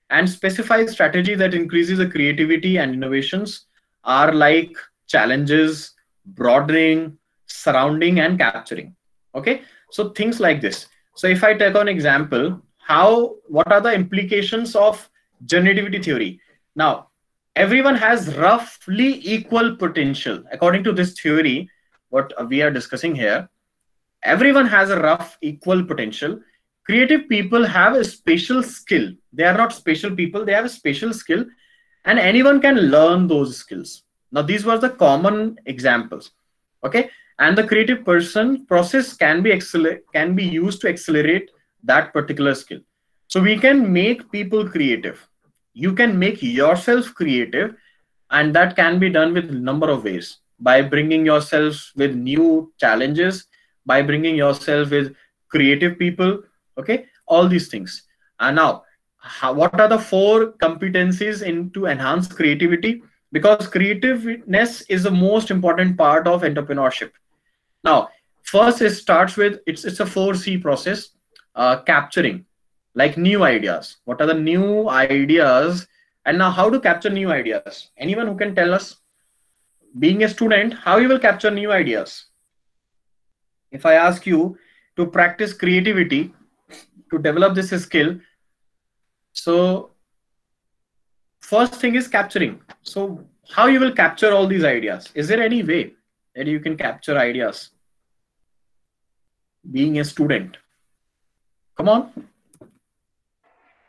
and specified strategy that increases the creativity and innovations are like challenges, broadening, surrounding, and capturing. Okay, so things like this. So if I take an example, what are the implications of generativity theory? Now, everyone has roughly equal potential. According to this theory, what we are discussing here, everyone has a rough equal potential. Creative people have a special skill. They are not special people, they have a special skill, and anyone can learn those skills. Now, these were the common examples. Okay, and the creative person process can be used to accelerate that particular skill. So we can make people creative. You can make yourself creative And that can be done with a number of ways, by bringing yourself with new challenges, by bringing yourself with creative people. Okay, all these things. And now, what are the 4 competencies in to enhance creativity? Because creativeness is the most important part of entrepreneurship. Now, first it starts with, it's a 4C process. Capturing, like new ideas. What are the new ideas? And now, how to capture new ideas? Anyone who can tell us, being a student, how you will capture new ideas? If I ask you to practice creativity, to develop this skill, so first thing is capturing. So how you will capture all these ideas? Is there any way that you can capture ideas being a student? Come on.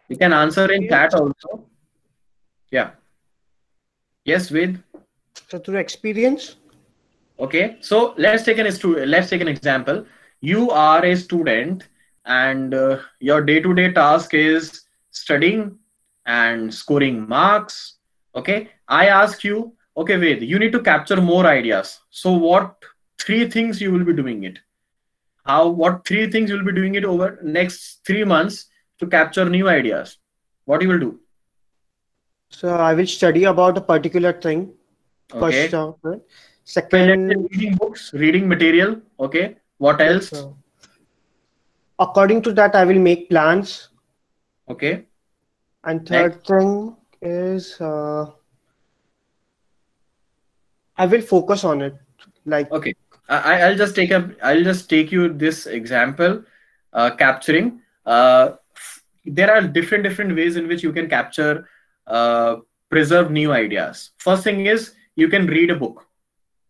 You can answer in chat also. Yeah. Yes, Ved. So through experience. Okay. So let's take an example. You are a student, and your day-to-day task is studying and scoring marks. Okay. I ask you, okay, Ved, you need to capture more ideas. So what 3 things you will be doing it? What 3 things you will be doing it over next 3 months to capture new ideas? What you will do? So I will study about a particular thing. Okay. First, Okay, second, let's say reading books, reading material. Okay. What else? according to that, I will make plans. Okay. And third thing is I will focus on it. Like, Okay. I'll just take you this example. Capturing. There are different ways in which you can capture, preserve new ideas. First thing is, you can read a book.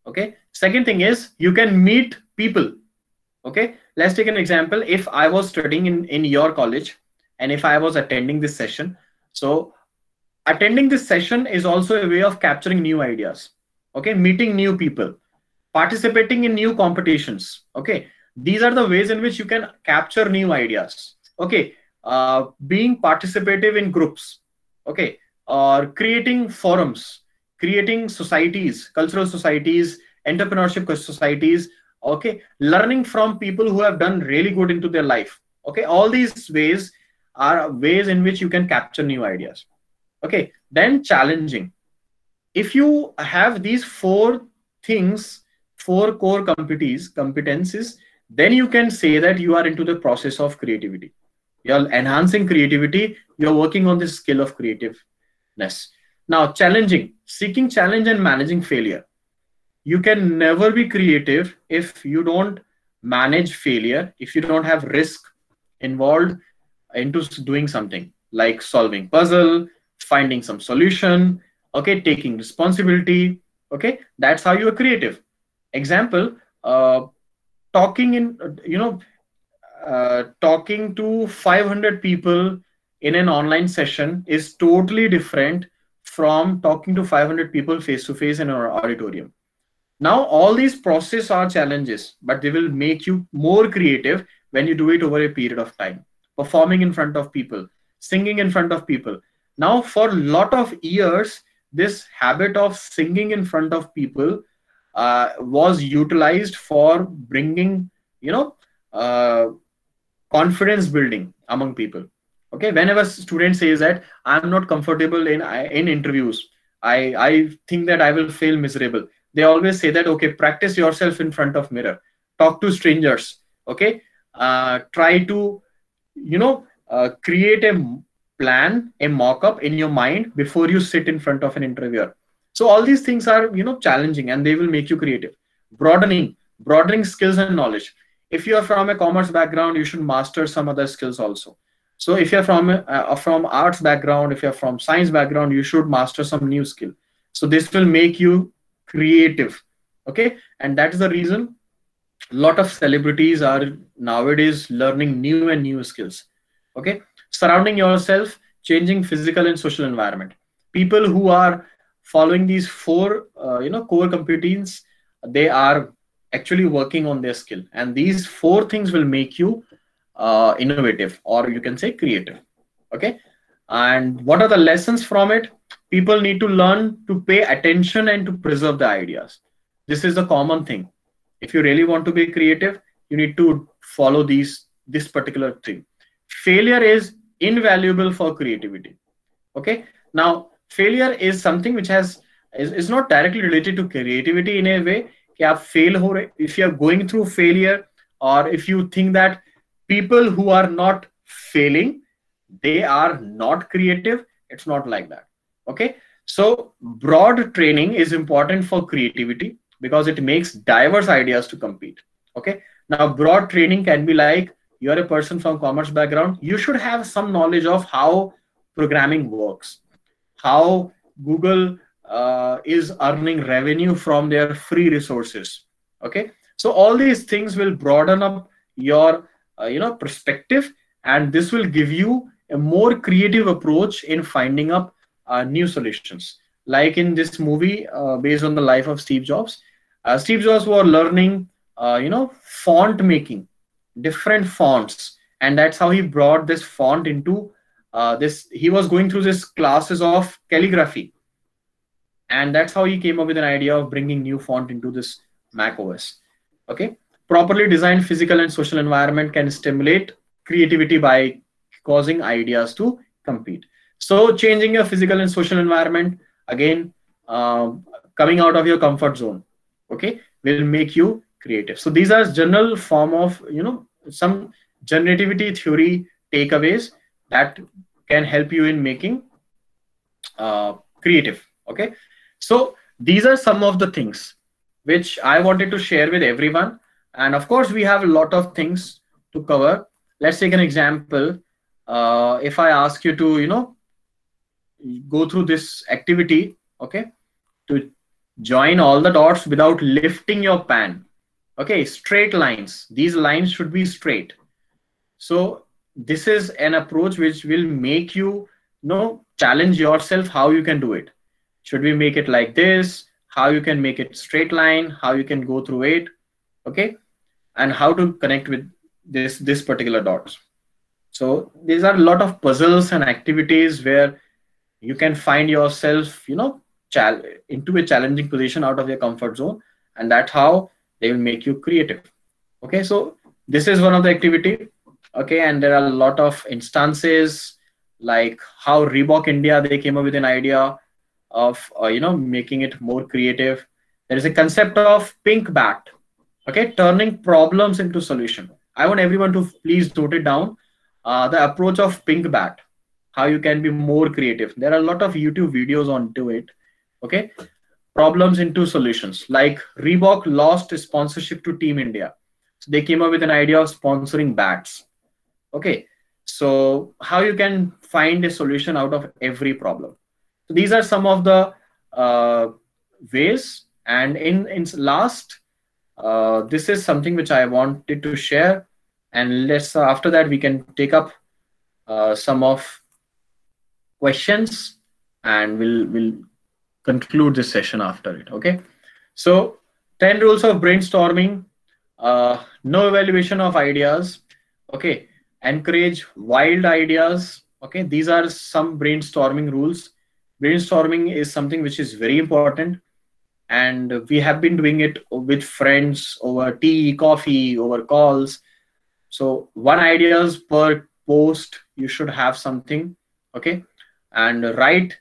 Okay. Second thing is, you can meet people. Okay. Let's take an example. If I was studying in your college, and if I was attending this session, so attending this session is also a way of capturing new ideas. Okay. Meeting new people, participating in new competitions. Okay. These are the ways in which you can capture new ideas. Okay. Being participative in groups. Okay. Or creating forums, creating societies, cultural societies, entrepreneurship societies. Okay. Learning from people who have done really good into their life. Okay. All these ways are ways in which you can capture new ideas. Okay. Then challenging. If you have these 4 things, 4 core competencies, then you can say that you are into the process of creativity. You're enhancing creativity. You're working on the skill of creativeness. Now, challenging, seeking challenge and managing failure. You can never be creative if you don't manage failure, if you don't have risk involved into doing something, like solving puzzle, finding some solution. Okay, taking responsibility. Okay, that's how you are creative. Example, talking talking to 500 people in an online session is totally different from talking to 500 people face to face in an auditorium. Now, all these processes are challenges, but they will make you more creative when you do it over a period of time. Performing in front of people, singing in front of people. Now, for a lot of years, this habit of singing in front of people was utilized for bringing, confidence building among people. Okay, whenever student says that I'm not comfortable in interviews, I think that I will fail miserable, they always say that, okay, practice yourself in front of mirror, talk to strangers. Okay, try to create a plan, a mock-up in your mind before you sit in front of an interviewer. So all these things are challenging, and they will make you creative. Broadening skills and knowledge. If you are from a commerce background, you should master some other skills also. So if you're from arts background, if you're from science background, you should master some new skill. So this will make you creative. Okay, and that is the reason a lot of celebrities are nowadays learning new and new skills. Okay, surrounding yourself, changing physical and social environment. People who are following these 4 core competencies, they are actually working on their skill, and these 4 things will make you innovative, or you can say creative. Okay, and what are the lessons from it? people need to learn to pay attention and to preserve the ideas. This is a common thing. If you really want to be creative, you need to follow this particular thing. Failure is invaluable for creativity. Okay. Now, failure is something which is not directly related to creativity in a way. कि आप fail हो रहे, if you are going through failure, or if you think that people who are not failing, they are not creative, it's not like that. Okay. So broad training is important for creativity because it makes diverse ideas to compete. Okay. Now, broad training can be like, you're a person from commerce background, you should have some knowledge of how programming works, how Google is earning revenue from their free resources. Okay. So all these things will broaden up your perspective, and this will give you a more creative approach in finding up new solutions. Like in this movie based on the life of Steve Jobs, Steve Jobs was learning font making, different fonts, and that's how he brought this font into this. He was going through this classes of calligraphy, and that's how he came up with an idea of bringing new font into this Mac OS. Okay. Properly designed physical and social environment can stimulate creativity by causing ideas to compete. So changing your physical and social environment, again, coming out of your comfort zone, okay, will make you creative. So these are general form of some generativity theory takeaways that can help you in making creative. Okay. So these are some of the things which I wanted to share with everyone. And of course, we have a lot of things to cover. Let's take an example. If I ask you to, go through this activity, okay, to join all the dots without lifting your pan. Okay, straight lines. These lines should be straight. So this is an approach which will make you, challenge yourself how you can do it. Should we make it like this? How you can make it straight line? How you can go through it? Okay, and how to connect with this particular dots. So these are a lot of puzzles and activities where you can find yourself, into a challenging position out of your comfort zone, and that's how they will make you creative. Okay, so this is one of the activity. Okay, and there are a lot of instances like how Reebok India, they came up with an idea of making it more creative. There is a concept of pink bat. Okay, turning problems into solution. I want everyone to please note it down. The approach of pink bat, how you can be more creative. There are a lot of YouTube videos onto it. Okay, problems into solutions. Like Reebok lost sponsorship to Team India, so they came up with an idea of sponsoring bats. Okay, so how you can find a solution out of every problem. So these are some of the ways. And in last, this is something which I wanted to share, and let's after that we can take up some of questions, and we'll conclude this session after it. Okay, so 10 rules of brainstorming. No evaluation of ideas. Okay, encourage wild ideas. Okay, these are some brainstorming rules. Brainstorming is something which is very important, and we have been doing it with friends over tea, coffee, over calls. So one ideas per post, you should have something. Okay, and write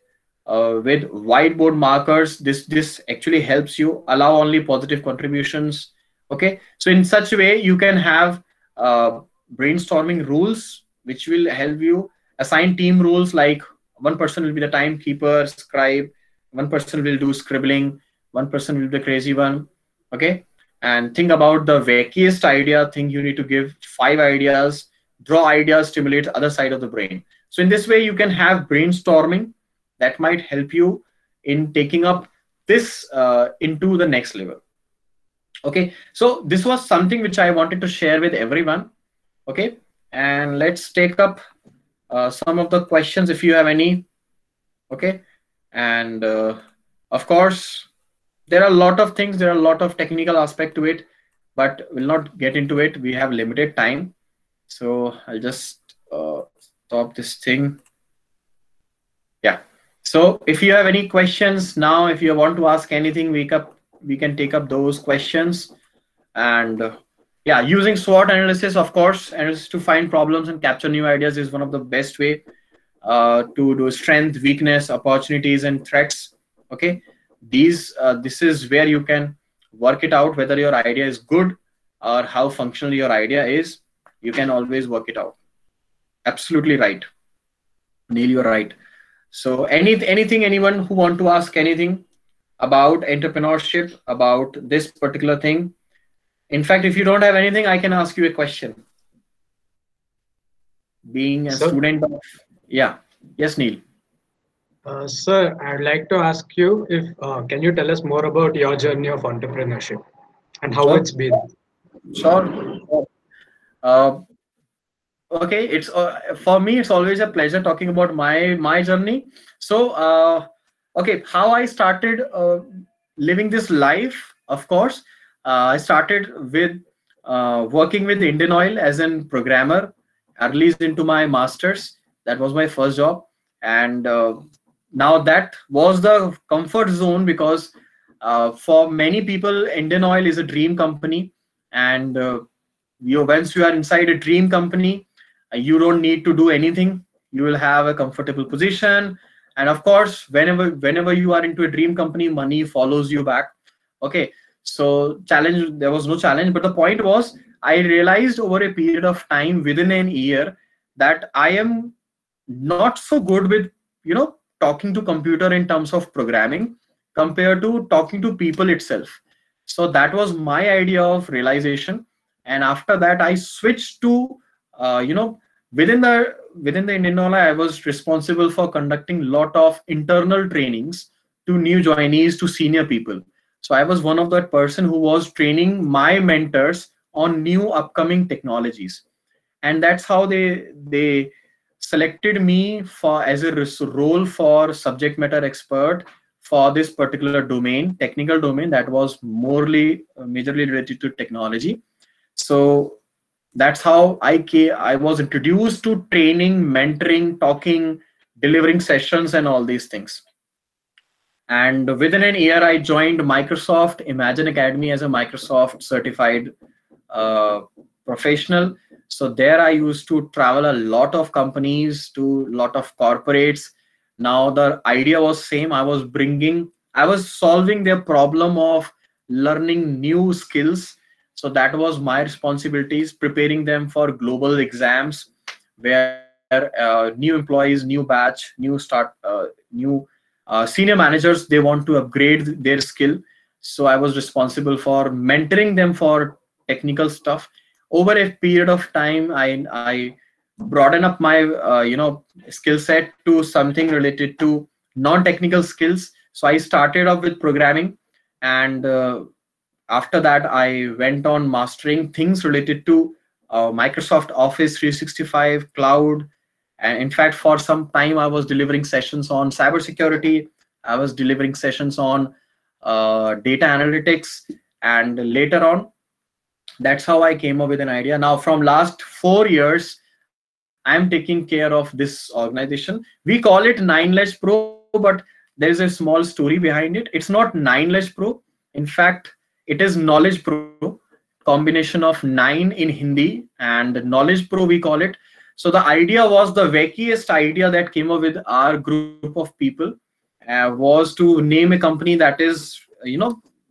with whiteboard markers. This actually helps you allow only positive contributions. Okay, so in such a way you can have brainstorming rules which will help you assign team roles, like one person will be the timekeeper, scribe, one person will do scribbling, one person will be the crazy one. Okay, and think about the wackiest idea thing. You need to give 5 ideas, draw ideas, stimulate the other side of the brain. So in this way you can have brainstorming that might help you in taking up this into the next level. Okay, so this was something which I wanted to share with everyone. Okay, and let's take up some of the questions if you have any. Okay, and of course there are a lot of things, there are a lot of technical aspect to it, but we'll not get into it. We have limited time, so I'll just stop this thing. Yeah, So if you have any questions now, if you want to ask anything, we can take up those questions. And yeah, using SWOT analysis, of course, analysis to find problems and capture new ideas is one of the best way to do strength, weakness, opportunities, and threats. Okay, this is where you can work it out whether your idea is good or how functional your idea is. You can always work it out. Absolutely right, Neil, you're right. So anything, anyone who want to ask anything about entrepreneurship, about this particular thing? In fact, if you don't have anything, I can ask you a question. Being a Sir, student of, yeah, yes, Neil. sir, I'd like to ask you if can you tell us more about your journey of entrepreneurship and how Oh, it's been? sure. Uh, okay, it's for me. It's always a pleasure talking about my journey. So, okay, how I started living this life. Of course, I started with working with Indian Oil as a programmer. I released into my masters. That was my first job, and now that was the comfort zone because for many people, Indian Oil is a dream company, and once you are inside a dream company, you don't need to do anything. You will have a comfortable position, and of course, whenever you are into a dream company, money follows you back. Okay, so challenge, there was no challenge, but the point was I realized over a period of time within an year that I am not so good with talking to computer in terms of programming compared to talking to people itself. So that was my idea of realization, and after that I switched to within the Indian Oil, I was responsible for conducting lot of internal trainings to new joinees, to senior people. So I was one of that person who was training my mentors on new upcoming technologies, and that's how they selected me for as a role for subject matter expert for this particular domain, technical domain that was morely majorly related to technology. So that's how I was introduced to training, mentoring, talking, delivering sessions, and all these things. And within an year, I joined Microsoft Imagine Academy as a Microsoft certified uh, professional. So there I used to travel a lot of companies to a lot of corporates. Now the idea was same. I was solving their problem of learning new skills. So that was my responsibilities, preparing them for global exams, where new employees, new batch, new senior managers, they want to upgrade their skill. So I was responsible for mentoring them for technical stuff. Over a period of time, I broaden up my skill set to something related to non-technical skills. So I started off with programming, and after that I went on mastering things related to Microsoft Office 365 cloud. And in fact, for some time I was delivering sessions on cybersecurity. I was delivering sessions on data analytics, and later on, that's how I came up with an idea. Now from last 4 years, I'm taking care of this organization. We call it 9LedgePro, but there is a small story behind it. It's not 9LedgePro. In fact, it is Knowledge Pro, combination of 9 in Hindi and Knowledge Pro, we call it. So the idea was, the wackiest idea that came up with our group of people was to name a company that is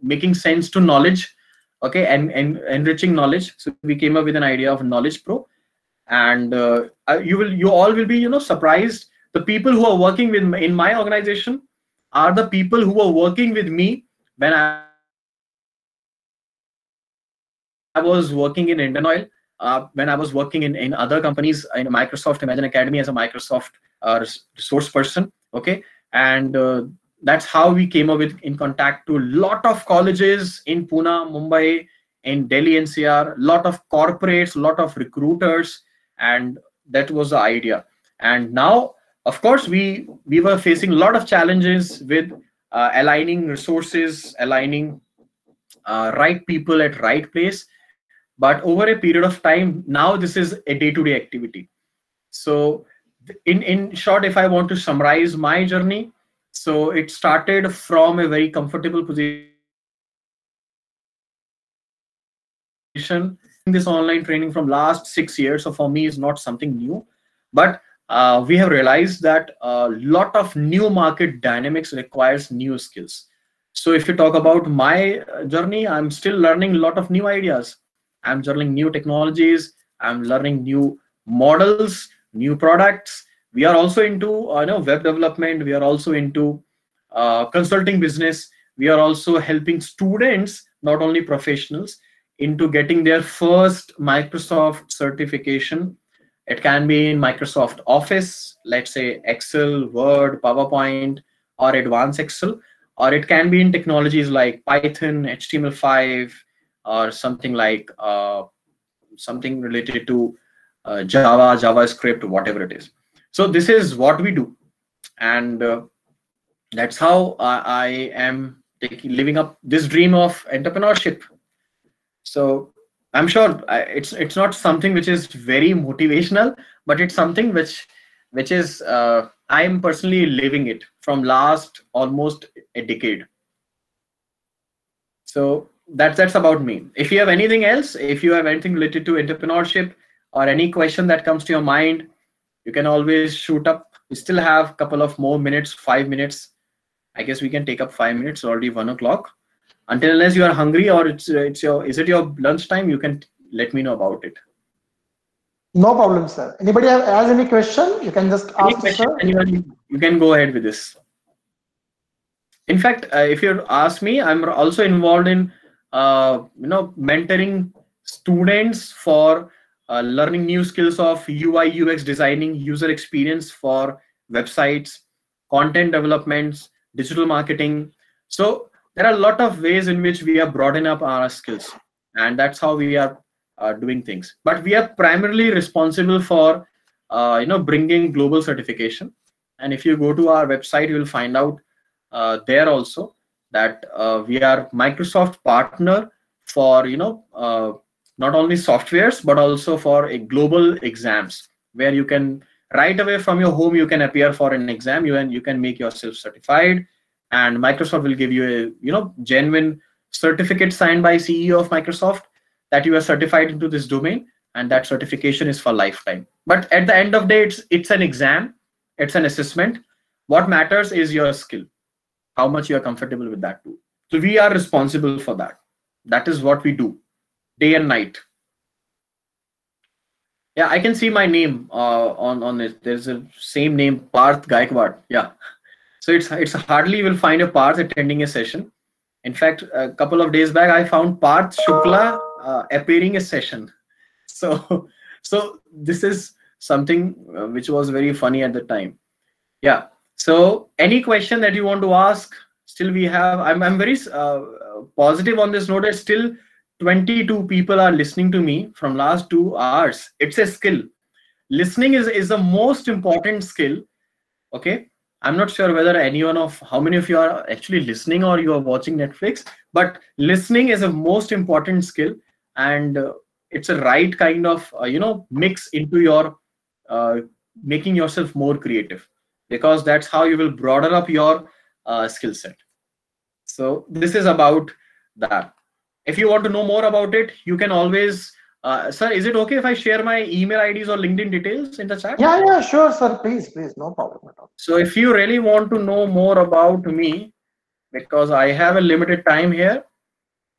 making sense to knowledge, okay, and enriching knowledge. So we came up with an idea of Knowledge Pro. And you all will be surprised. The people who are working with in my organization are the people who are working with me when I was working in Indian Oil, when I was working in other companies, in Microsoft Imagine Academy as a Microsoft resource person. Okay, and that's how we came up with in contact to lot of colleges in Pune, Mumbai, in Delhi NCR, lot of corporates, lot of recruiters, and that was the idea. And now, of course, we were facing a lot of challenges with aligning resources, aligning right people at right place. But over a period of time, now this is a day-to-day activity. So in short, if I want to summarize my journey, So it started from a very comfortable position. This online training from last 6 years, so for me is not something new, but we have realized that a lot of new market dynamics requires new skills. So if you talk about my journey, I'm still learning a lot of new ideas. I'm learning new technologies. I'm learning new models, new products. We are also into web development. We are also into consulting business. We are also helping students, not only professionals, into getting their first Microsoft certification. It can be in Microsoft Office, let's say Excel, Word, PowerPoint, or Advanced Excel, or it can be in technologies like Python, HTML5, or something like something related to Java, JavaScript, whatever it is. So this is what we do, and that's how I am living up this dream of entrepreneurship. So I'm sure it's not something which is very motivational, but it's something which is I'm personally living it from last almost a decade. So that's about me. If you have anything else, if you have anything related to entrepreneurship or any question that comes to your mind, you can always shoot up. We still have a couple of more minutes, 5 minutes. I guess we can take up 5 minutes. Already 1 o'clock. Until unless you are hungry or is it your lunchtime, you can let me know about it. No problem, sir. Anybody has any question? You can just Any ask, question, sir. anyone, you can go ahead with this. In fact, if you ask me, I'm also involved in mentoring students for learning new skills of UI UX designing, user experience for websites, content developments, digital marketing. So there are a lot of ways in which we are broadening up our skills, and that's how we are doing things. But we are primarily responsible for bringing global certification. And if you go to our website, you will find out there also that we are Microsoft partner for not only softwares but also for a global exams, where you can right away from your home you can appear for an exam, you can make yourself certified, and Microsoft will give you a genuine certificate signed by CEO of Microsoft that you are certified into this domain, and that certification is for lifetime. But at the end of the day, it's an exam, it's an assessment. What matters is your skill, how much you are comfortable with that tool. So we are responsible for that. That is what we do day and night. Yeah, I can see my name on it. There's a same name, Parth Gaikwad. Yeah. So it's hardly you will find a Parth attending a session. In fact, a couple of days back, I found Parth Shukla appearing a session. So this is something which was very funny at the time. Yeah. So any question that you want to ask, still we have, I'm very positive on this note that still 22 people are listening to me from last 2 hours. It's a skill. Listening is the most important skill. Okay. I'm not sure whether how many of you are actually listening or you are watching Netflix, but listening is a most important skill, and it's a right kind of, mix into your making yourself more creative, because that's how you will broaden up your skill set. So this is about that. If you want to know more about it, you can always, sir, is it okay if I share my email IDs or LinkedIn details in the chat? Yeah, sure, sir. Please, no problem at all. So if you really want to know more about me, because I have a limited time here,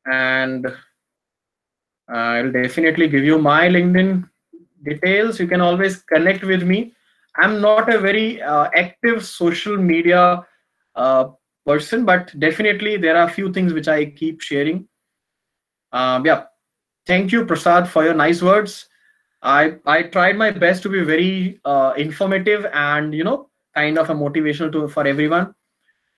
and I'll definitely give you my LinkedIn details. You can always connect with me. I'm not a very active social media person, but definitely there are a few things which I keep sharing. Yeah, thank you, Prasad, for your nice words. I tried my best to be very informative and kind of a motivational for everyone.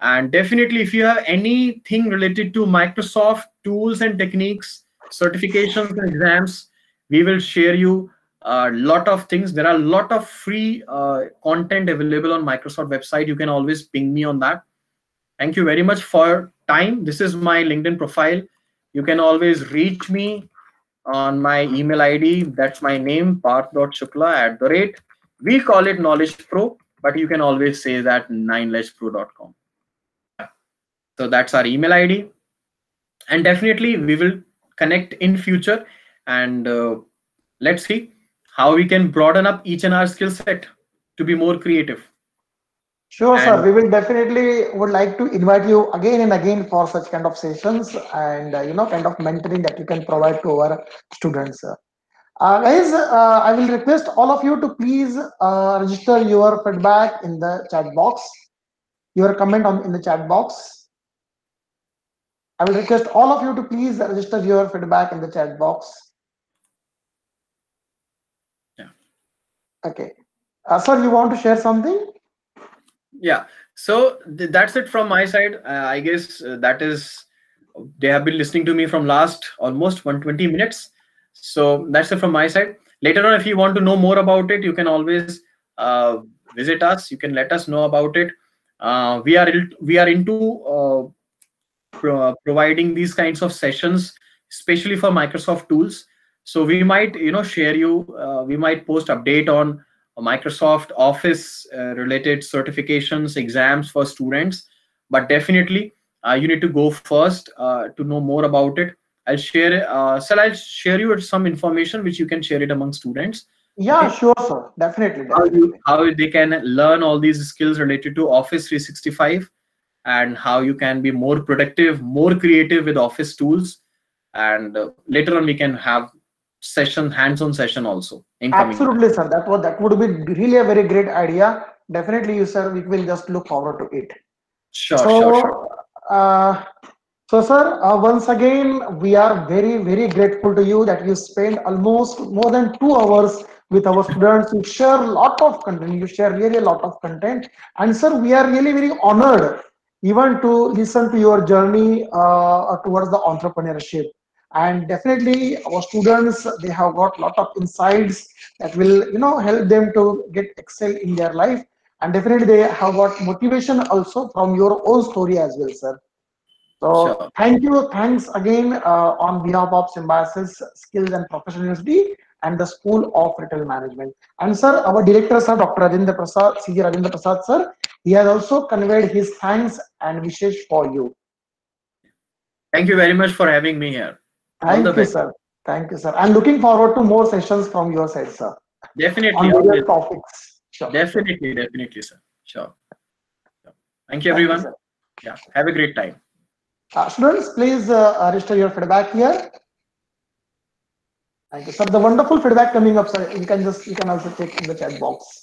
And definitely, if you have anything related to Microsoft tools and techniques, certifications and exams, we will share you a lot of things. There are a lot of free content available on Microsoft website. You can always ping me on that. Thank you very much for your time. This is my LinkedIn profile. You can always reach me on my email ID. That's my name, parth.shukla@. We call it Knowledge Pro, but you can always say that 9LedgePro.com. So that's our email ID. And definitely we will connect in future, and let's see how we can broaden up each and our skill set to be more creative. Sure, sir. And We will definitely would like to invite you again and again for such kind of sessions and kind of mentoring that you can provide to our students. Guys, I will request all of you to please register your feedback in the chat box, your comment on in the chat box. I will request all of you to please register your feedback in the chat box. yeah. Okay. Sir, you want to share something? Yeah, so that's it from my side. I guess that is, they have been listening to me from last almost 120 minutes. So that's it from my side. Later on, if you want to know more about it, you can always visit us. You can let us know about it. We are into providing these kinds of sessions, especially for Microsoft tools. So we might, share you. We might post update on Microsoft Office related certifications, exams for students. But definitely, you need to go first to know more about it. I'll share you some information which you can share it among students. Yeah, Okay, sure, sir. Definitely, definitely. how they can learn all these skills related to Office 365, and how you can be more productive, more creative with Office tools. And later on, we can have hands-on session also in coming year. Absolutely, sir. That would be really a very great idea. Definitely, you sir. We will just look forward to it. Sure, sure, sure. So, sir, once again, we are very, very grateful to you that you spend almost more than 2 hours with our students. You share a lot of content. You share really a lot of content. And, sir, we are really very honored even to listen to your journey towards the entrepreneurship. And definitely, our students, they have got a lot of insights that will, help them to get excel in their life, and definitely they have got motivation also from your own story as well, sir. So Sure. thanks again on behalf of Symbiosis Skills and Professional University and the School of Retail Management. And sir, our director, sir, Dr. Rajendra Prasad, CG Rajendra Prasad, sir, he has also conveyed his thanks and wishes for you. Thank you very much for having me here. All the Thank you, best. sir. Thank you, sir. I'm looking forward to more sessions from your side, sir, Definitely, on always. various topics. Sure. Definitely, definitely, sir. Sure. Thank you, Thank you, everyone. sir. Yeah, have a great time. Students, please register your feedback here. Thank you, sir. The wonderful feedback coming up, sir. You can also check in the chat box.